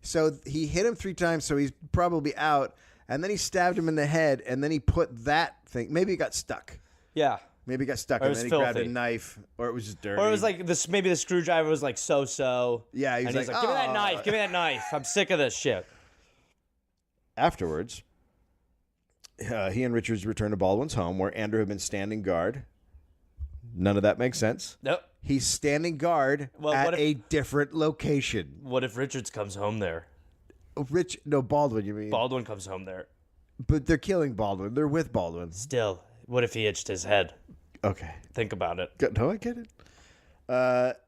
So he hit him 3 times, so he's probably out, and then he stabbed him in the head, and then he put that thing... Maybe he got stuck. Yeah. Maybe he got stuck, Or it and was then he grabbed a filthy. knife, or it was just dirty. Or it was like this. Maybe the screwdriver was like so. Yeah, he was and he's like, like, "Give me that "Oh." knife! Give me that knife! I'm sick of this shit." Afterwards, he and Richards returned to Baldwin's home, where Andrew had been standing guard. None of that makes sense. Nope. He's standing guard Well, at what if- a different location. What if Richards comes home there? Baldwin, you mean? Baldwin comes home there. But they're killing Baldwin. They're with Baldwin. Still, what if he itched his head? Okay. Think about it. No, I get it.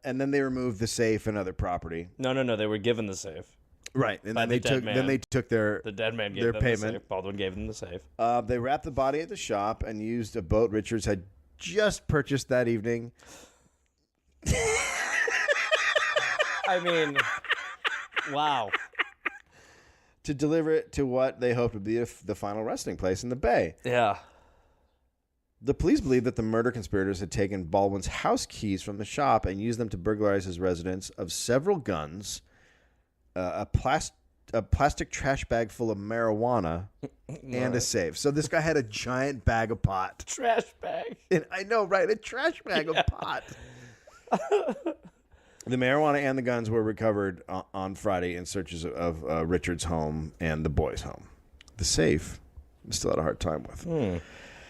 And then they removed the safe and other property. No. They were given the safe. Right. And By then the they dead took man. then they took their The dead man gave their them payment. the safe. Baldwin gave them the safe. They wrapped the body at the shop and used a boat Richards had just purchased that evening. I mean, wow. To deliver it to what they hoped would be the final resting place in the bay. Yeah. The police believe that the murder conspirators had taken Baldwin's house keys from the shop and used them to burglarize his residence of several guns, a plastic trash bag full of marijuana, and a safe. So this guy had a giant bag of pot. Trash bag. And I know, right? A trash bag of pot. The marijuana and the guns were recovered on Friday in searches of Richard's home and the boys' home. The safe, I still had a hard time with.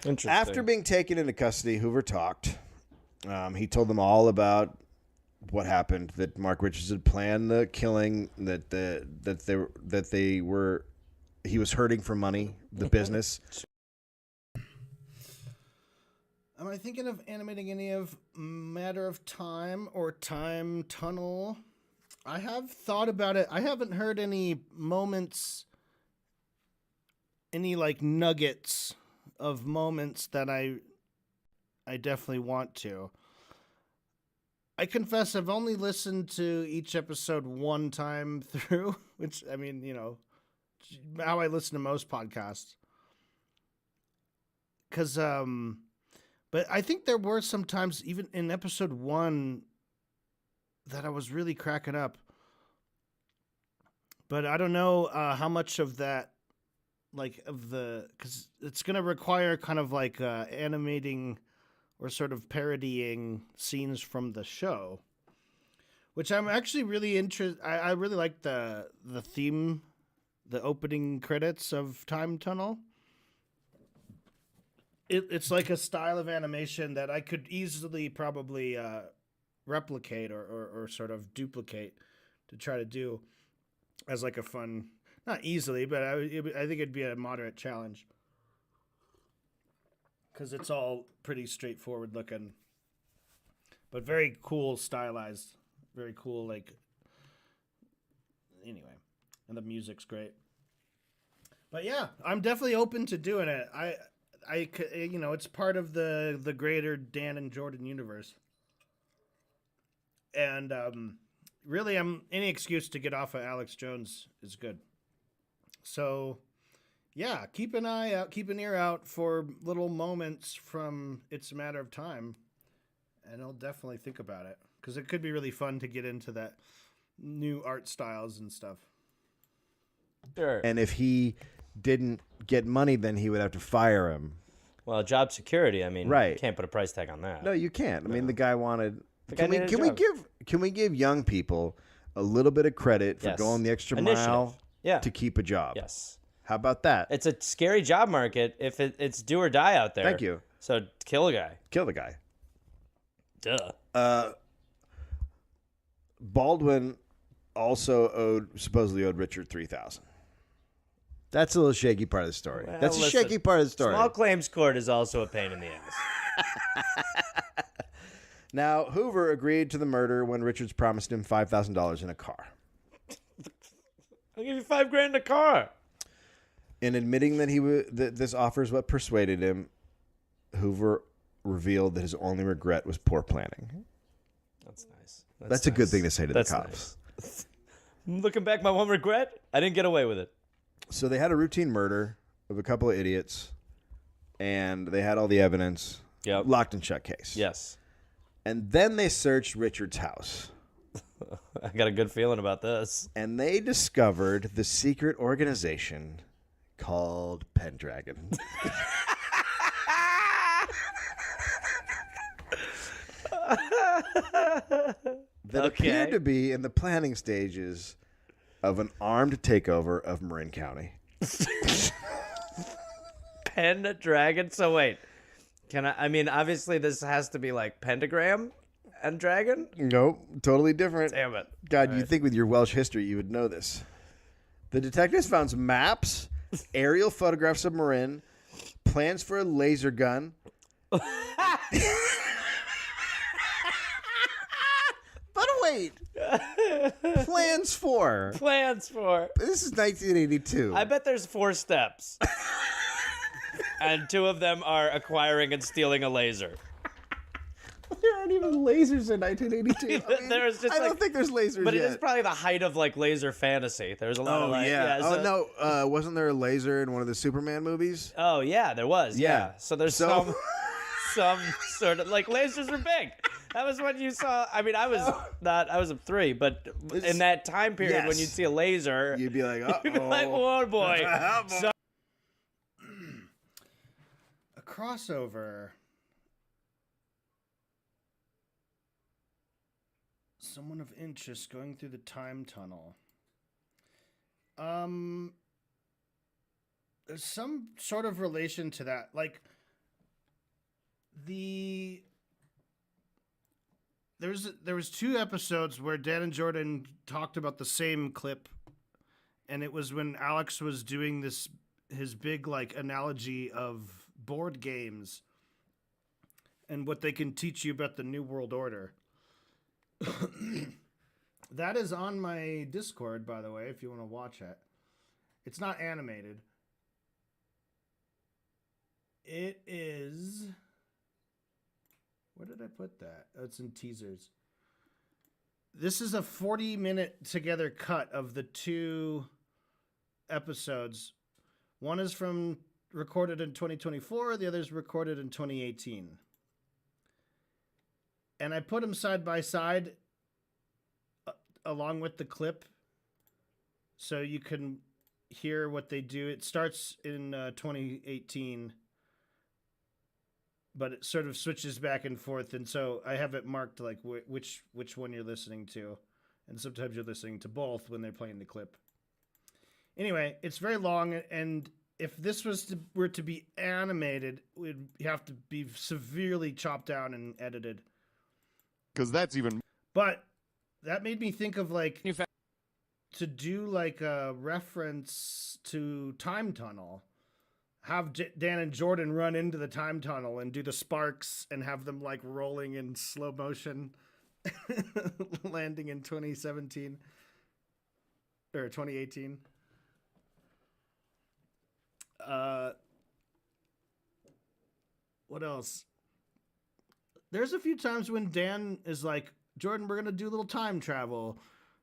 Interesting. After being taken into custody, Hoover talked. He told them all about what happened. That Mark Richards had planned the killing. He was hurting for money. The business. Am I thinking of animating any of Matter of Time or Time Tunnel? I have thought about it. I haven't heard any moments, any like nuggets of moments that I definitely want to. I confess I've only listened to each episode one time through, which, I mean, you know, how I listen to most podcasts. Because, but I think there were some times, even in episode 1, that I was really cracking up. But I don't know how much of that, like, of the... Because it's going to require kind of like animating or sort of parodying scenes from the show. Which I'm actually really interested... I really like the theme, the opening credits of Time Tunnel. It's like a style of animation that I could easily probably replicate or sort of duplicate to try to do as like a fun, not easily, but I think it'd be a moderate challenge because it's all pretty straightforward looking, but very cool stylized, very cool, like, anyway, and the music's great. But yeah, I'm definitely open to doing it. I you know, it's part of the greater Dan and Jordan universe. And really, any excuse to get off of Alex Jones is good. So, yeah, keep an eye out, keep an ear out for little moments from It's a Matter of Time. And I'll definitely think about it. Because it could be really fun to get into that new art styles and stuff. Sure. And if he didn't get money, then he would have to fire him. Well, job security, I mean, Right. you can't put a price tag on that. No, you can't. I mean, the guy wanted. The guy needed a job. Can we give young people a little bit of credit for Yes. going the extra Initiative. mile Yeah. to keep a job? Yes. How about that? It's a scary job market if it's do or die out there. Thank you. So kill a guy. Kill the guy. Duh. Baldwin also supposedly owed Richard $3,000. That's a little shaky part of the story. Well, That's a listen, shaky part of the story. Small claims court is also a pain in the ass. Now, Hoover agreed to the murder when Richards promised him $5,000 in a car. I'll give you $5,000 in a car. In admitting that that this offer is what persuaded him, Hoover revealed that his only regret was poor planning. That's nice. That's a good thing to say to the That's cops. nice. Looking back, my one regret, I didn't get away with it. So they had a routine murder of a couple of idiots, and they had all the evidence. Yep. Locked and shut case. Yes. And then they searched Richard's house. I got a good feeling about this. And they discovered the secret organization called Pendragon. That appeared to be in the planning stages of an armed takeover of Marin County. Pendragon. So wait, I mean, obviously this has to be like pentagram and dragon. Nope, totally different. Damn it. God, you'd think with your Welsh history you would know this. The detectives found some maps, aerial photographs of Marin, plans for a laser gun. But wait. Plans for. This is 1982. I bet there's 4 steps. And 2 of them are acquiring and stealing a laser. There aren't even lasers in 1982. I mean, There's just I don't like- think there's lasers But yet. it is probably the height of like laser fantasy. There's a lot of like, so- no, wasn't there a laser in one of the Superman movies? Oh yeah, there was. Yeah. So there's So- some sort of like lasers are big. That was what you saw. I mean, I was 3, but in that time period when Yes. you'd see a laser, You'd be like, you'd be like, oh boy. So- A crossover. Someone of interest going through the time tunnel. There's some sort of relation to that. Like there was 2 episodes where Dan and Jordan talked about the same clip, and it was when Alex was doing his big like analogy of board games and what they can teach you about the New World Order. That is on my Discord, by the way, if you want to watch it. It's not animated. It is... Where did I put that? Oh, it's in teasers. This is a 40-minute together cut of the 2 episodes. One is recorded in 2024, the other is recorded in 2018. And I put them side by side along with the clip so you can hear what they do. It starts in 2018, but it sort of switches back and forth. And so I have it marked like which one you're listening to. And sometimes you're listening to both when they're playing the clip. Anyway, it's very long, and if this were to be animated, it would have to be severely chopped down and edited. Because that's even. But that made me think of like to do like a reference to Time Tunnel. Have Dan and Jordan run into the time tunnel and do the sparks and have them like rolling in slow motion, landing in 2017 or 2018. What else? There's a few times when Dan is like, Jordan, we're going to do a little time travel.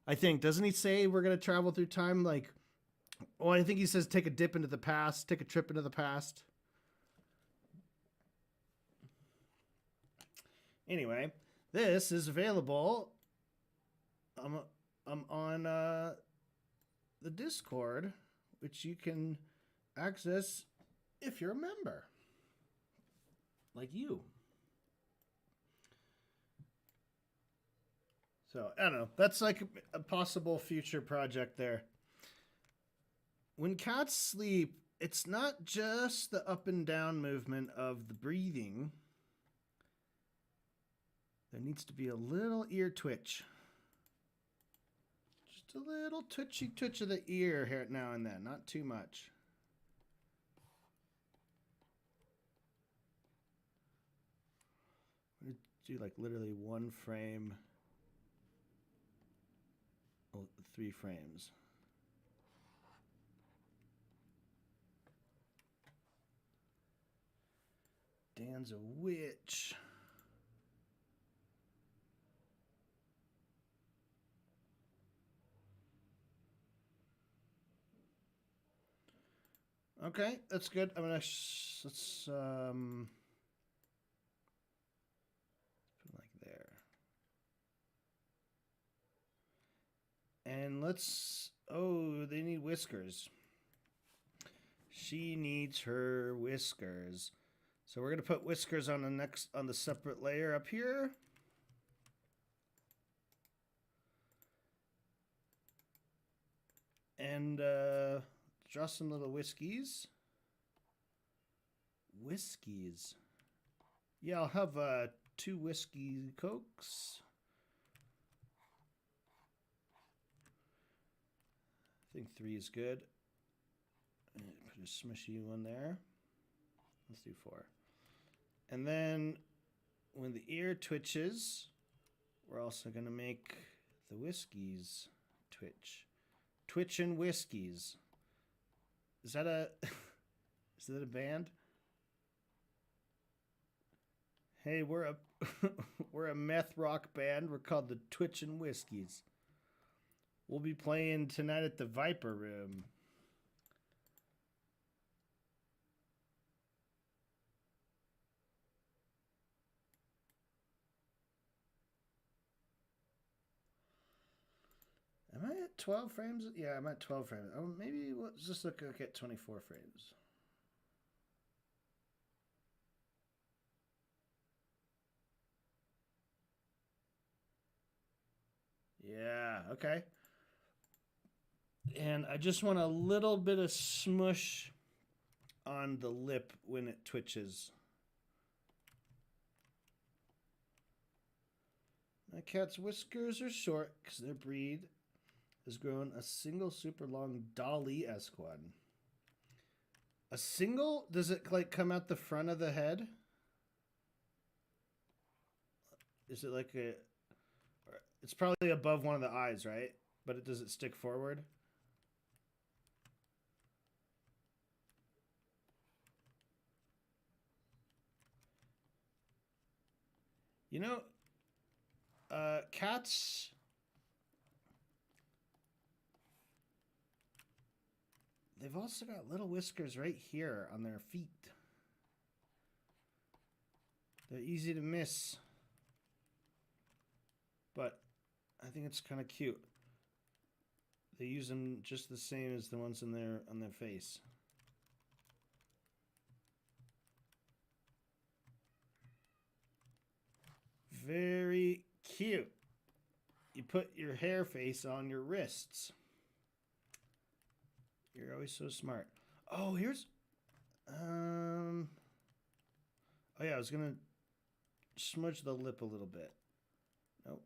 I think, doesn't he say we're going to travel through time? Like, well, I think he says take a trip into the past. Anyway, this is available. I'm on the Discord, which you can access if you're a member, like you. So, I don't know. That's like a possible future project there. When cats sleep, it's not just the up and down movement of the breathing. There needs to be a little ear twitch. Just a little twitch of the ear here now and then. Not too much. I'm going to do like literally 1 frame. 3 frames. Dan's a witch. Okay, that's good. I'm gonna let's put it like there, and let's. Oh, they need whiskers. She needs her whiskers, so we're gonna put whiskers on the separate layer up here. And draw some little whiskeys. Whiskeys. Yeah, I'll have 2 whiskey cokes. I think 3 is good. And put a smushy one there. Let's do 4. And then when the ear twitches, we're also going to make the whiskeys twitch. Twitchin' Whiskies. Is that a is that a band? Hey, we're a we're a meth rock band. We're called the Twitchin' Whiskies. We'll be playing tonight at the Viper Room. Am I at 12 frames? Yeah, I'm at 12 frames. Oh, maybe let's just look at 24 frames. Yeah, okay. And I just want a little bit of smush on the lip when it twitches. My cat's whiskers are short because their breed has grown a single super long Dolly-esque one. A single? Does it like come out the front of the head? Is it like a... It's probably above one of the eyes, right? But does it stick forward? You know, cats... They've also got little whiskers right here on their feet. They're easy to miss. But I think it's kind of cute. They use them just the same as the ones on their face. Very cute. You put your hair face on your wrists. You're always so smart. Oh, here's... Oh, yeah, I was going to smudge the lip a little bit. Nope.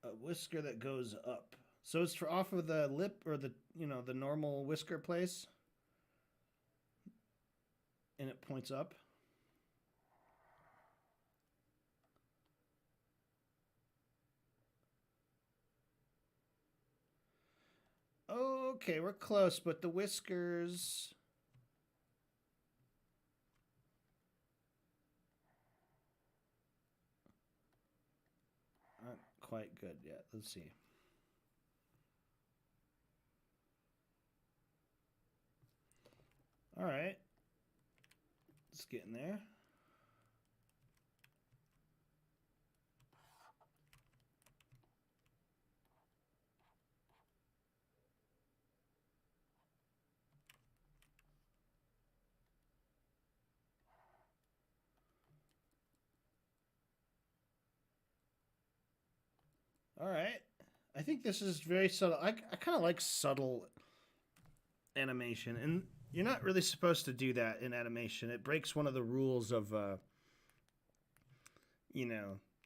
A whisker that goes up. So it's for off of the lip or the, the normal whisker place. And it points up. Okay, we're close, but the whiskers... aren't quite good yet. Let's see. All right. Let's get in there. All right. I think this is very subtle. I kind of like subtle animation. And you're not really supposed to do that in animation. It breaks one of the rules of,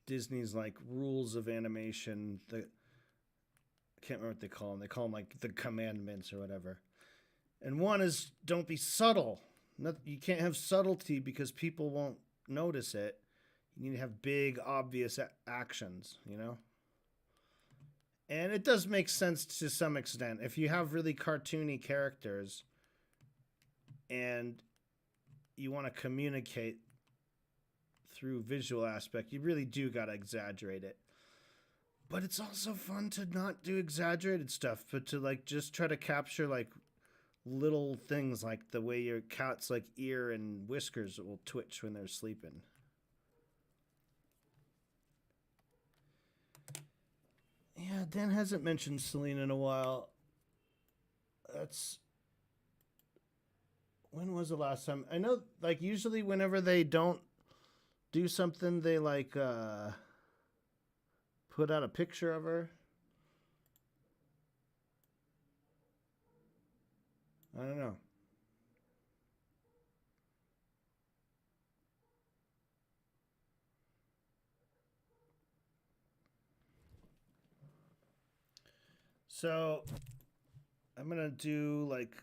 Disney's, like, rules of animation. I can't remember what they call them. They call them, like, the commandments or whatever. And one is don't be subtle. You can't have subtlety because people won't notice it. You need to have big, obvious actions, And it does make sense to some extent. If you have really cartoony characters and you want to communicate through visual aspect, you really do got to exaggerate it. But it's also fun to not do exaggerated stuff, but to like just try to capture like little things like the way your cat's like ear and whiskers will twitch when they're sleeping. Yeah, Dan hasn't mentioned Celine in a while. That's... When was the last time? I know, like, usually whenever they don't do something, they, like, put out a picture of her. I don't know. So, I'm gonna do, like,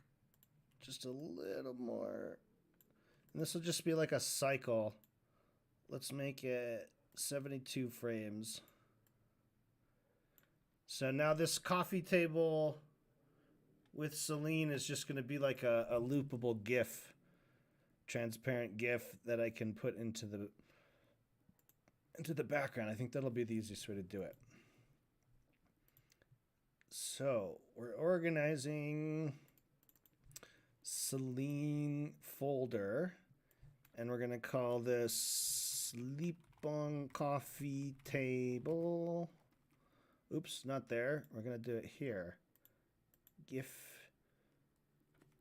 just a little more. And this will just be like a cycle. Let's make it 72 frames. So now this coffee table with Celine is just going to be like a loopable GIF, transparent GIF that I can put into the background. I think that'll be the easiest way to do it. So we're organizing Celine folder, and we're going to call this Sleep on Coffee Table. Oops, not there. We're going to do it here. GIF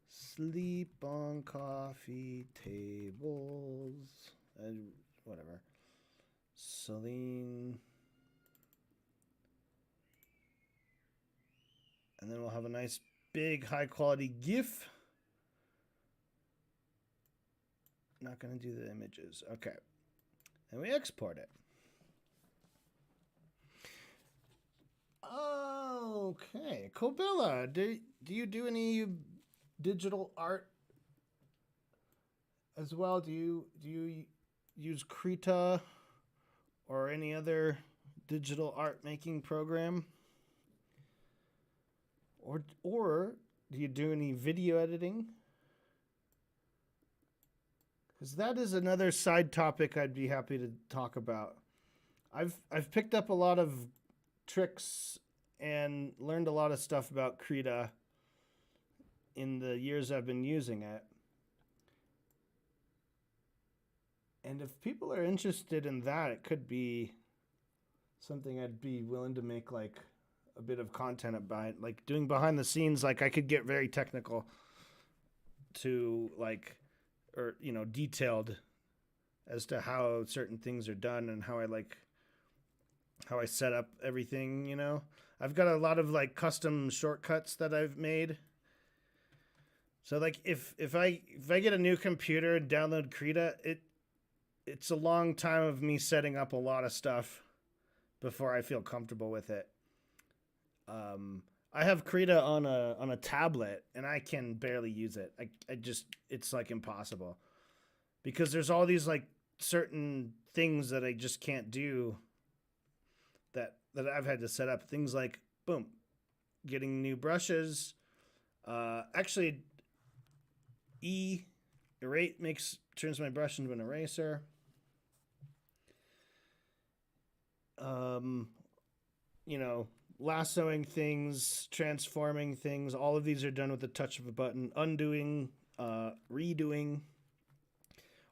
Sleep on Coffee Tables. Whatever. Celine. And then we'll have a nice big high quality GIF. Not going to do the images. Okay. And we export it. Okay. Kobilla, do you do any digital art as well? Do you use Krita or any other digital art making program? Or do you do any video editing? Because that is another side topic I'd be happy to talk about. I've picked up a lot of tricks and learned a lot of stuff about Krita in the years I've been using it. And if people are interested in that, it could be something I'd be willing to make like a bit of content about, like doing behind the scenes. Like I could get very technical to like, or, you know, detailed as to how certain things are done and how I set up everything, you know. I've got a lot of like custom shortcuts that I've made. So like if I get a new computer and download Krita, it's a long time of me setting up a lot of stuff before I feel comfortable with it. I have Krita on a tablet and I can barely use it. I just, it's like impossible because there's all these like certain things that I just can't do that I've had to set up. Things like, boom, getting new brushes. Actually, erase turns my brush into an eraser. You know, lassoing things, transforming things, all of these are done with the touch of a button. Undoing, redoing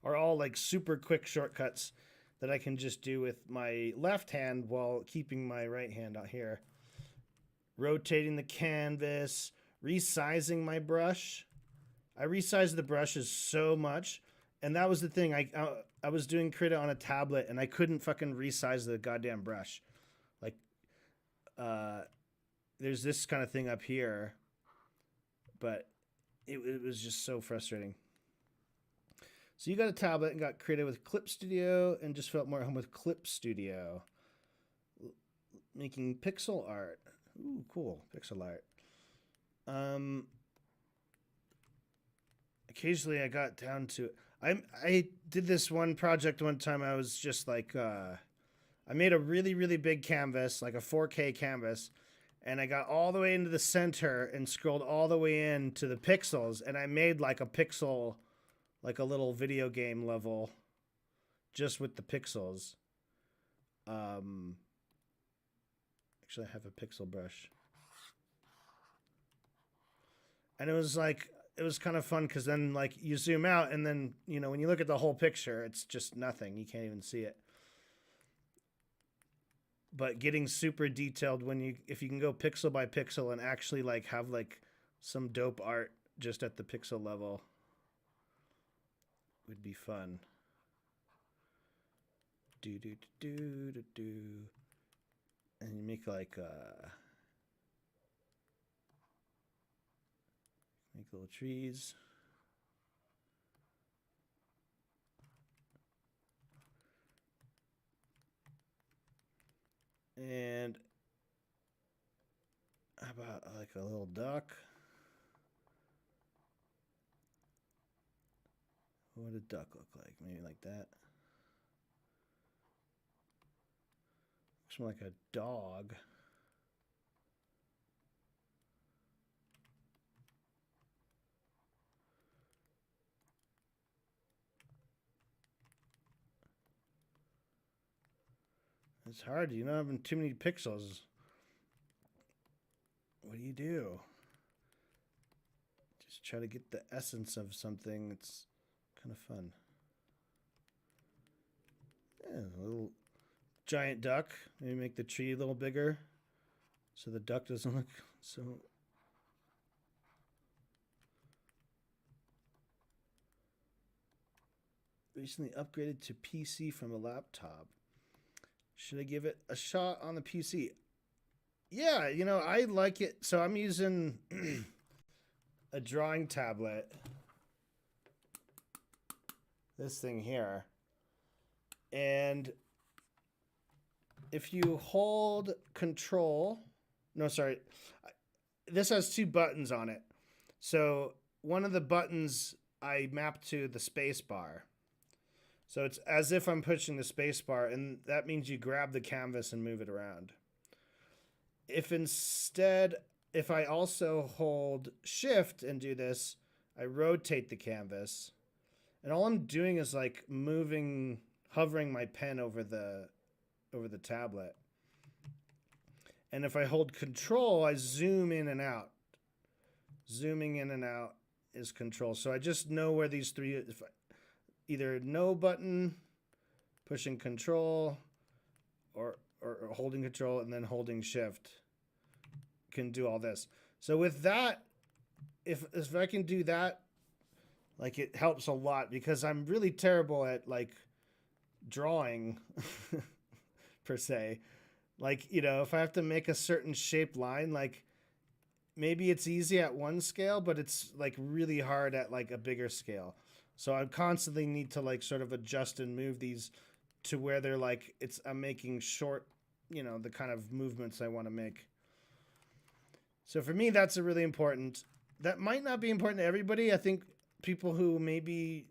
are all like super quick shortcuts that I can just do with my left hand while keeping my right hand out here. Rotating the canvas, resizing my brush. I resized the brushes so much, and that was the thing. I was doing Krita on a tablet, and I couldn't fucking resize the goddamn brush. Like, there's this kind of thing up here, but it was just so frustrating. So you got a tablet and got Krita with Clip Studio and just felt more at home with Clip Studio. Making pixel art. Ooh, cool. Pixel art. Occasionally I got down to it. I did this one project one time. I was just like, I made a really, really big canvas, like a 4K canvas, and I got all the way into the center and scrolled all the way in to the pixels, and I made like a pixel, like a little video game level just with the pixels. Actually, I have a pixel brush. And it was like, it was kind of fun because then like you zoom out and then, you know, when you look at the whole picture, it's just nothing. You can't even see it. But getting super detailed if you can go pixel by pixel and actually like have like some dope art just at the pixel level would be fun. Do do do do do do. And you make like make little trees. And how about like a little duck? What would a duck look like? Maybe like that. Looks more like a dog. It's hard. You're not having too many pixels. What do? Just try to get the essence of something. It's kind of fun. Yeah, a little giant duck. Maybe make the tree a little bigger so the duck doesn't look so... Recently upgraded to PC from a laptop. Should I give it a shot on the PC? Yeah, you know, I like it. So I'm using a drawing tablet. This thing here. And if you hold control, no, sorry. This has 2 buttons on it. So one of the buttons I map to the space bar. So it's as if I'm pushing the space bar, and that means you grab the canvas and move it around. If I also hold shift and do this, I rotate the canvas. And all I'm doing is like hovering my pen over the tablet. And if I hold control, I zoom in and out. Zooming in and out is control. So I just know where these 3, either no button, pushing control, or holding control and then holding shift can do all this. So with that, if I can do that, like it helps a lot because I'm really terrible at like drawing per se. Like, you know, if I have to make a certain shaped line, like maybe it's easy at one scale, but it's like really hard at like a bigger scale. So I constantly need to like sort of adjust and move these to where they're like, I'm making short, you know, the kind of movements I want to make. So for me, that's a really important. That might not be important to everybody. I think people who maybe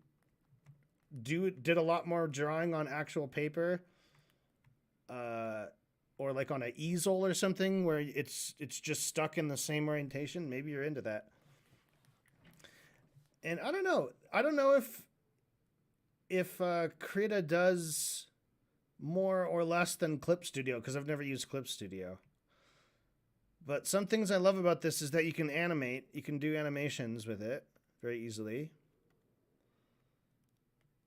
did a lot more drawing on actual paper, or like on an easel or something where it's just stuck in the same orientation. Maybe you're into that. And I don't know if Krita does more or less than Clip Studio, because I've never used Clip Studio. But some things I love about this is that you can animate. You can do animations with it very easily.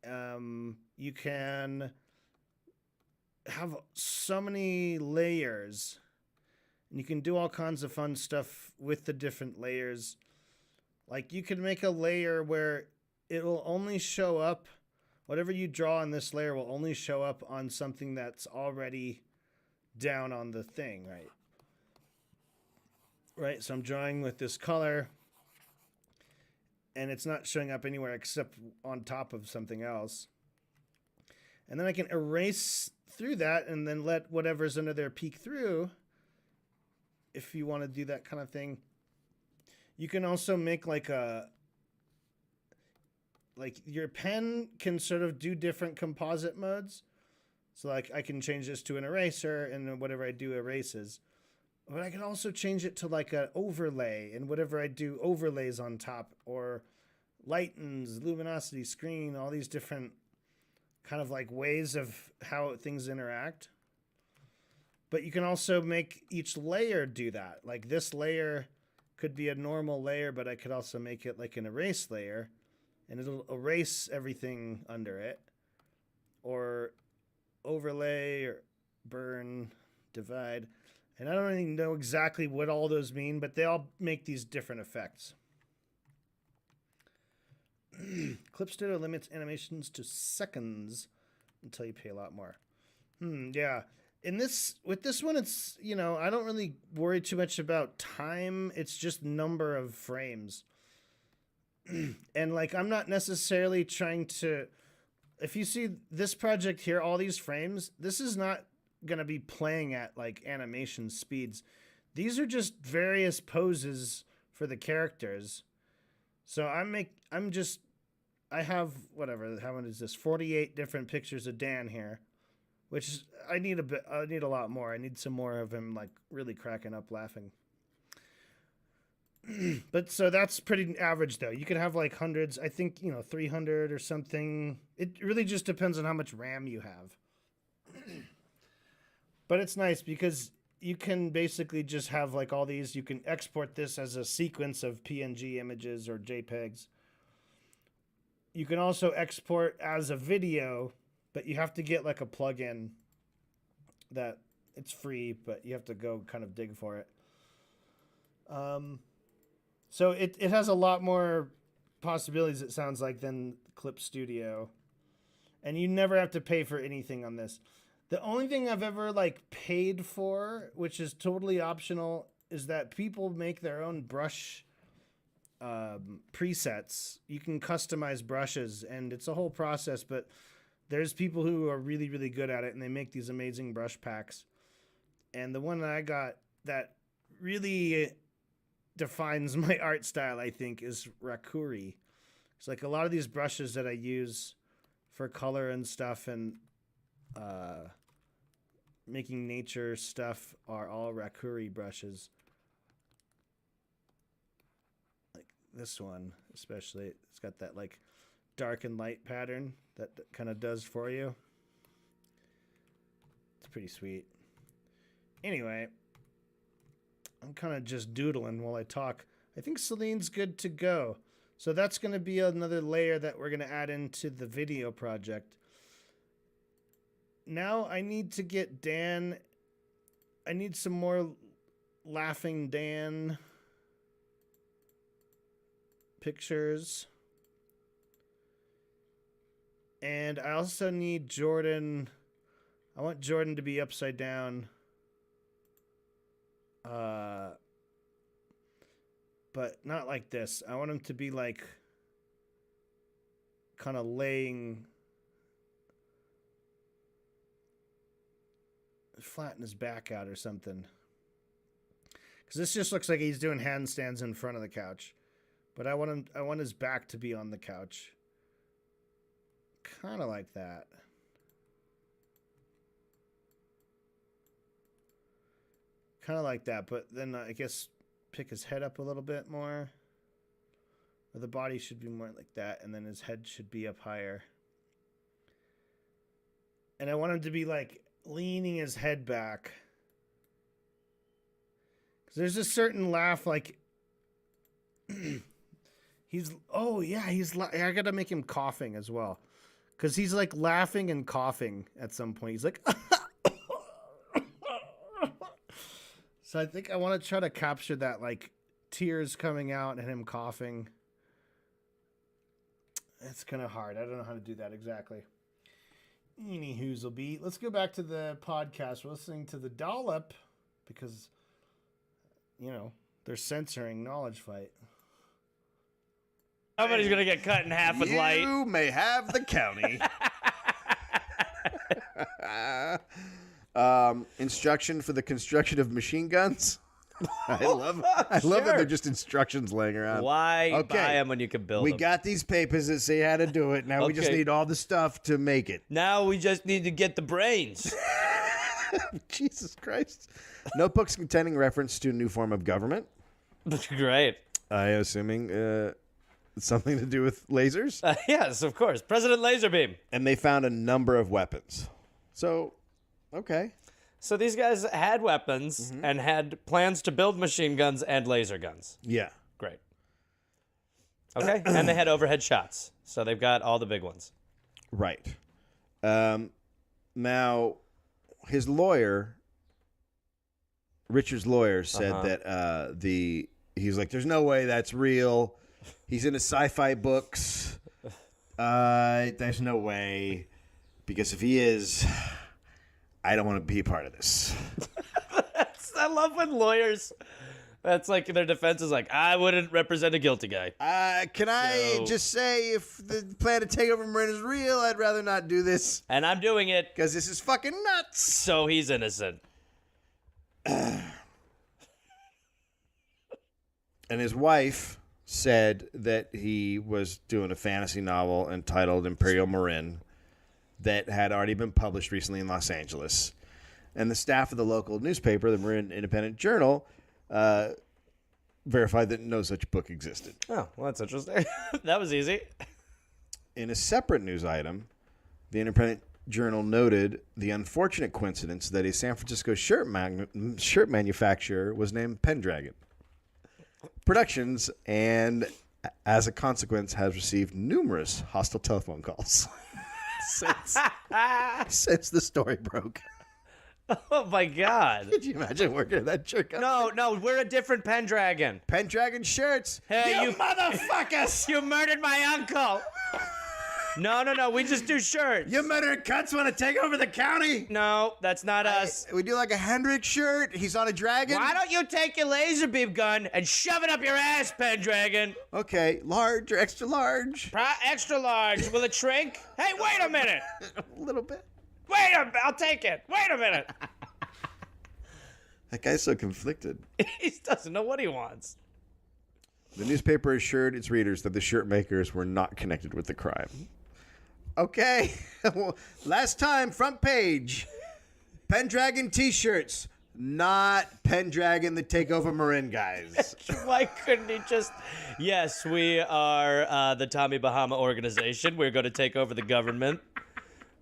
You can have so many layers. And you can do all kinds of fun stuff with the different layers. Like you can make a layer where it will only show up, whatever you draw on this layer will only show up on something that's already down on the thing, right? Right, so I'm drawing with this color, and it's not showing up anywhere except on top of something else. And then I can erase through that and then let whatever's under there peek through if you want to do that kind of thing. You can also make like your pen can sort of do different composite modes. So like I can change this to an eraser and then whatever I do erases. But I can also change it to like an overlay, and whatever I do overlays on top, or lightens, luminosity, screen, all these different kind of like ways of how things interact. But you can also make each layer do that. Like this layer could be a normal layer, but I could also make it like an erase layer, and it'll erase everything under it. Or overlay or burn, divide. And I don't really know exactly what all those mean, but they all make these different effects. Clip Studio limits animations to seconds until you pay a lot more. Yeah. With this one, it's, you know, I don't really worry too much about time. It's just number of frames. And like, I'm not necessarily trying to, if you see this project here, all these frames, this is not going to be playing at like animation speeds. These are just various poses for the characters. So I have whatever, how many is this? 48 different pictures of Dan here, which I need a lot more. I need some more of him like really cracking up laughing. But so that's pretty average though. You could have like hundreds, I think, 300 or something. It really just depends on how much RAM you have. But it's nice because you can basically just have like all these, you can export this as a sequence of PNG images or JPEGs. You can also export as a video, but you have to get like a plugin that it's free, but you have to go kind of dig for it. So it has a lot more possibilities, it sounds like, than Clip Studio. And you never have to pay for anything on this. The only thing I've ever like paid for, which is totally optional, is that people make their own brush presets. You can customize brushes, and it's a whole process, but there's people who are really, really good at it, and they make these amazing brush packs. And the one that I got that really defines my art style, I think, is Rakuri. It's like a lot of these brushes that I use for color and stuff and making nature stuff are all Rakuri brushes. Like this one, especially, it's got that like dark and light pattern that kind of does for you. It's pretty sweet. Anyway, I'm kind of just doodling while I talk. I think Celine's good to go. So that's going to be another layer that we're going to add into the video project. Now I need to get Dan. I need some more laughing Dan pictures. And I also need Jordan. I want Jordan to be upside down. But not like this. I want him to be like kind of laying, flatten his back out or something. Because this just looks like he's doing handstands in front of the couch. But I want his back to be on the couch. Kind of like that. Kind of like that, but then I guess pick his head up a little bit more. Or the body should be more like that, and then his head should be up higher. And I want him to be like leaning his head back. Because there's a certain laugh, like I gotta make him coughing as well. Because he's like laughing and coughing at some point. He's like, so I think I want to try to capture that, like tears coming out and him coughing. It's kind of hard. I don't know how to do that exactly. Anywho's'll be. Let's go back to the podcast. We're listening to the Dollop because, they're censoring Knowledge Fight. Somebody's gonna get cut in half with light. You may have the county. Instruction for the construction of machine guns. I love that they're just instructions laying around. Why buy them when you can build We them? got these papers that say how to do it. Now we just Okay. need all the stuff to make it. Now we just need to get the brains. Jesus Christ. Notebooks containing reference to a new form of government. Great. I assuming something to do with lasers. Yes, of course. President Laserbeam. And they found a number of weapons. So, okay. So these guys had weapons and had plans to build machine guns and laser guns. Yeah. Great. Okay, and they had overhead shots. So they've got all the big ones. Right. Now, his lawyer, Richard's lawyer, said that he's like, there's no way that's real. He's into sci-fi books. There's no way. Because if he is, I don't want to be a part of this. I love when lawyers, that's like their defense is like, I wouldn't represent a guilty guy. Can I just say, if the plan to take over Marin is real, I'd rather not do this. And I'm doing it Because this is fucking nuts. so he's innocent. And his wife said that he was doing a fantasy novel entitled Imperial Marin that had already been published recently in Los Angeles. And the staff of the local newspaper, the Marin Independent Journal, verified that no such book existed. Oh, well, that's interesting. That was easy. In a separate news item, the Independent Journal noted the unfortunate coincidence that a San Francisco shirt manufacturer was named Pendragon Productions, and as a consequence has received numerous hostile telephone calls since the story broke. Oh, my God. Could you imagine working at that shirt company? No, we're a different Pendragon. Pendragon shirts. Hey, you motherfuckers! You murdered my uncle. No, we just do shirts. You murdered cunts want to take over the county? No, that's not us. We do like a Hendrix shirt. He's on a dragon. Why don't you take your laser beam gun and shove it up your ass, Pendragon? Okay, large or extra large? Extra large. Will it shrink? Hey, wait a minute. A little bit. Wait a minute. I'll take it. Wait a minute. That guy's so conflicted. He doesn't know what he wants. The newspaper assured its readers that the shirt makers were not connected with the crime. Okay. Well, last time, front page. Pendragon t-shirts. Not Pendragon the Takeover Marin guys. Why couldn't he just... Yes, we are the Tommy Bahama organization. We're going to take over the government.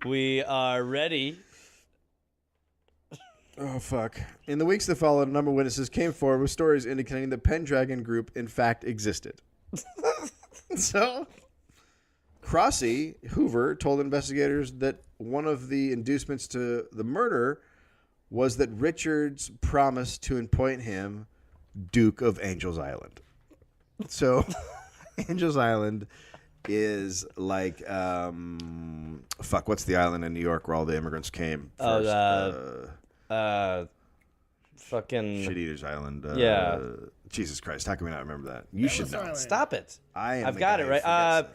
We are ready. Oh, fuck. In the weeks that followed, a number of witnesses came forward with stories indicating the Pendragon group, in fact, existed. So, Crossy Hoover told investigators that one of the inducements to the murder was that Richards promised to appoint him Duke of Angels Island. So, Angels Island is like, fuck, what's the island in New York where all the immigrants came first? Fucking... Shit Eaters Island. Yeah. Jesus Christ, how can we not remember that? You should know. Island. Stop it. I've got it right.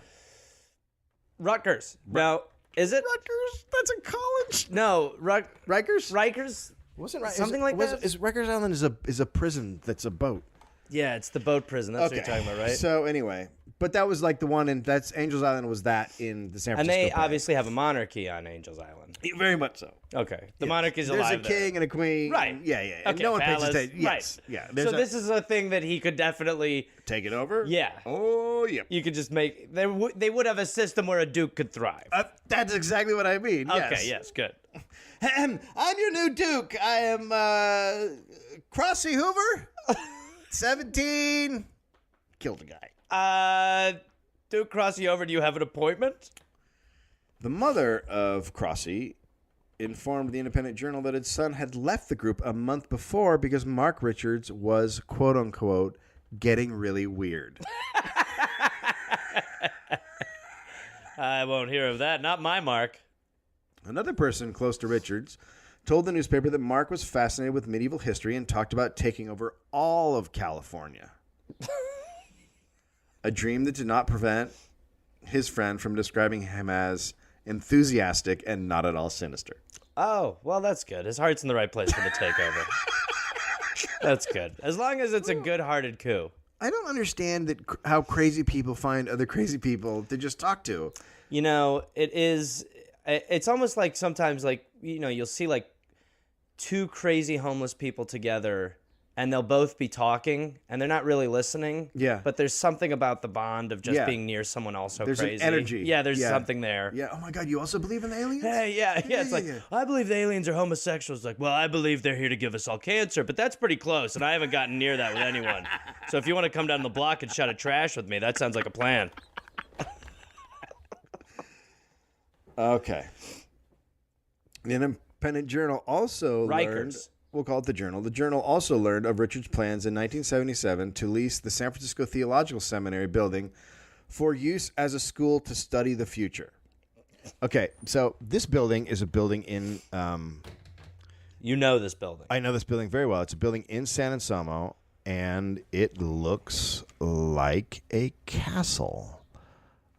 Rutgers. Now, is it? Rutgers? That's a college. No, Rikers? Rikers? Wasn't right. Something like that? Is Rikers Island is a prison that's a boat. Yeah, it's the boat prison. That's what you're talking about, right? So anyway, but that was like the one in that's Angels Island was that in the San Francisco. And they Bay. obviously have a monarchy on Angels Island. Very much so. Okay. The Yes. monarchy's There's alive a king and a queen. Right. Yeah. And Okay, no one pays palace. attention. Yes. Right. Yeah. So this is a thing that he could definitely... take it over. Yeah. Oh, yep. You could just make... They would have a system where a duke could thrive. That's exactly what I mean. Okay, yes, good. I'm your new Duke. I am Crossy Hoover, 17. Killed a guy. Duke Crossy over, do you have an appointment? The mother of Crossy informed the Independent Journal that his son had left the group a month before because Mark Richards was, quote unquote, getting really weird. I won't hear of that. Not my Mark. Another person close to Richards told the newspaper that Mark was fascinated with medieval history and talked about taking over all of California. A dream that did not prevent his friend from describing him as enthusiastic and not at all sinister. Oh, well, that's good. His heart's in the right place for the takeover. That's good. As long as it's a good-hearted coup. I don't understand that how crazy people find other crazy people to just talk to. You know, it's almost like sometimes, like, you know, you'll see like two crazy homeless people together and they'll both be talking, and they're not really listening. Yeah. But there's something about the bond of just Yeah. being near someone else so There's crazy. an energy. Yeah, there's Yeah. something there. Yeah. Oh my God, you also believe in aliens? Hey, yeah. It's like, yeah. I believe the aliens are homosexuals. Like, well, I believe they're here to give us all cancer, but that's pretty close, and I haven't gotten near that with anyone. So if you want to come down the block and shut a trash with me, that sounds like a plan. Okay. The Independent Journal also learned. Rikers. We'll call it the Journal. The Journal also learned of Richard's plans in 1977 to lease the San Francisco Theological Seminary building for use as a school to study the future. Okay, so this building is a building in. You know this building. I know this building very well. It's a building in San Anselmo, and it looks like a castle.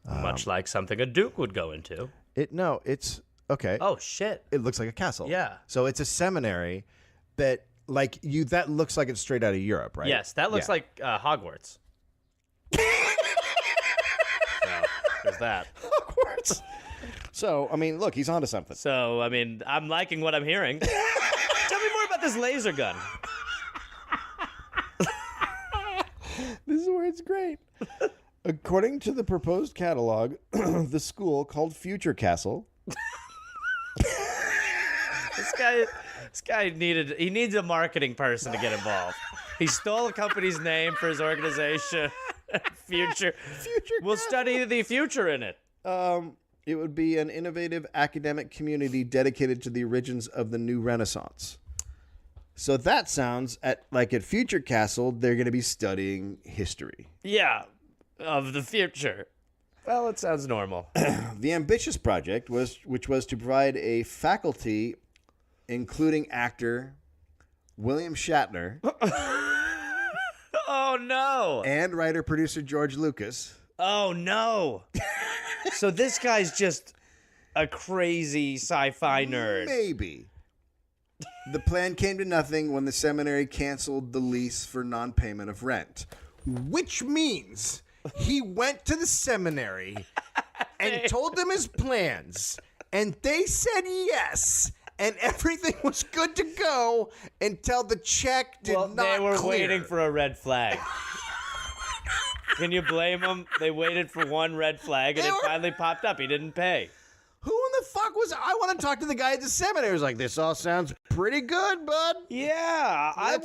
Much like something a duke would go into. It's okay. Oh, shit. It looks like a castle. Yeah. So it's a seminary that that looks like it's straight out of Europe, right? Yes, that looks Yeah. like Hogwarts. So, there's that. Hogwarts. So, I mean, look, he's onto something. So, I mean, I'm liking what I'm hearing. Tell me more about this laser gun. This is where it's great. According to the proposed catalog, the school called Future Castle. This guy needs a marketing person to get involved. He stole a company's name for his organization. Future. We'll study the future in it. It would be an innovative academic community dedicated to the origins of the new Renaissance. So that sounds like at Future Castle, they're going to be studying history. Yeah, of the future. Well, it sounds normal. The ambitious project which was to provide a faculty, including actor William Shatner Oh, no. and writer-producer George Lucas. Oh, no. So this guy's just a crazy sci-fi nerd. Maybe. The plan came to nothing when the seminary canceled the lease for non-payment of rent, which means he went to the seminary and told them his plans, and they said yes, and everything was good to go until the check did not they were clear. waiting for a red flag. Can you blame them? They waited for one red flag, and it finally popped up. He didn't pay. Who in the fuck was? I want to talk to the guy at the seminary. He was like, "This all sounds pretty good, bud. Yeah,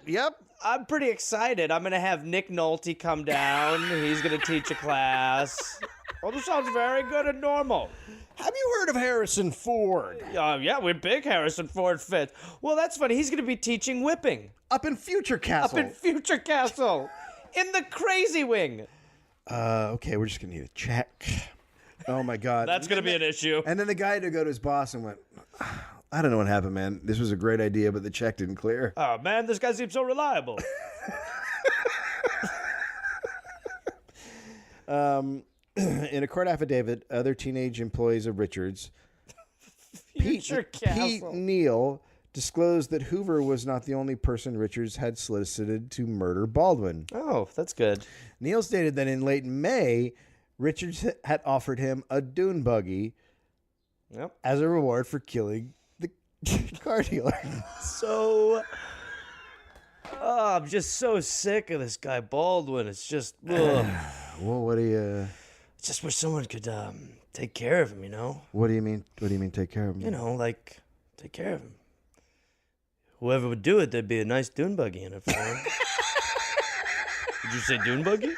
Yep. I'm pretty excited. I'm gonna have Nick Nolte come down. He's gonna teach a class. Oh, this sounds very good and normal. Have you heard of Harrison Ford? Yeah, we're big Harrison Ford fans. Well, that's funny. He's gonna be teaching whipping Up in Future Castle. up in Future Castle, in the Crazy Wing. Okay, we're just gonna need a check. Oh my God. That's gonna be an issue. And then the guy had to go to his boss and went, I don't know what happened, man. This was a great idea, but the check didn't clear. Oh man, this guy seems so reliable. In a court affidavit, other teenage employees of Richards, Future Pete Castle. Neal, disclosed that Hoover was not the only person Richards had solicited to murder Baldwin. Oh, that's good. Neal stated that in late May, Richards had offered him a dune buggy Yep. as a reward for killing the car dealer. So, I'm just so sick of this guy Baldwin. It's just, ugh. Well, what do you Just wish someone could take care of him. You know. What do you mean? What do you mean? Take care of him? You know, like take care of him. Whoever would do it, there'd be a nice dune buggy in it for him. Did you say dune buggy?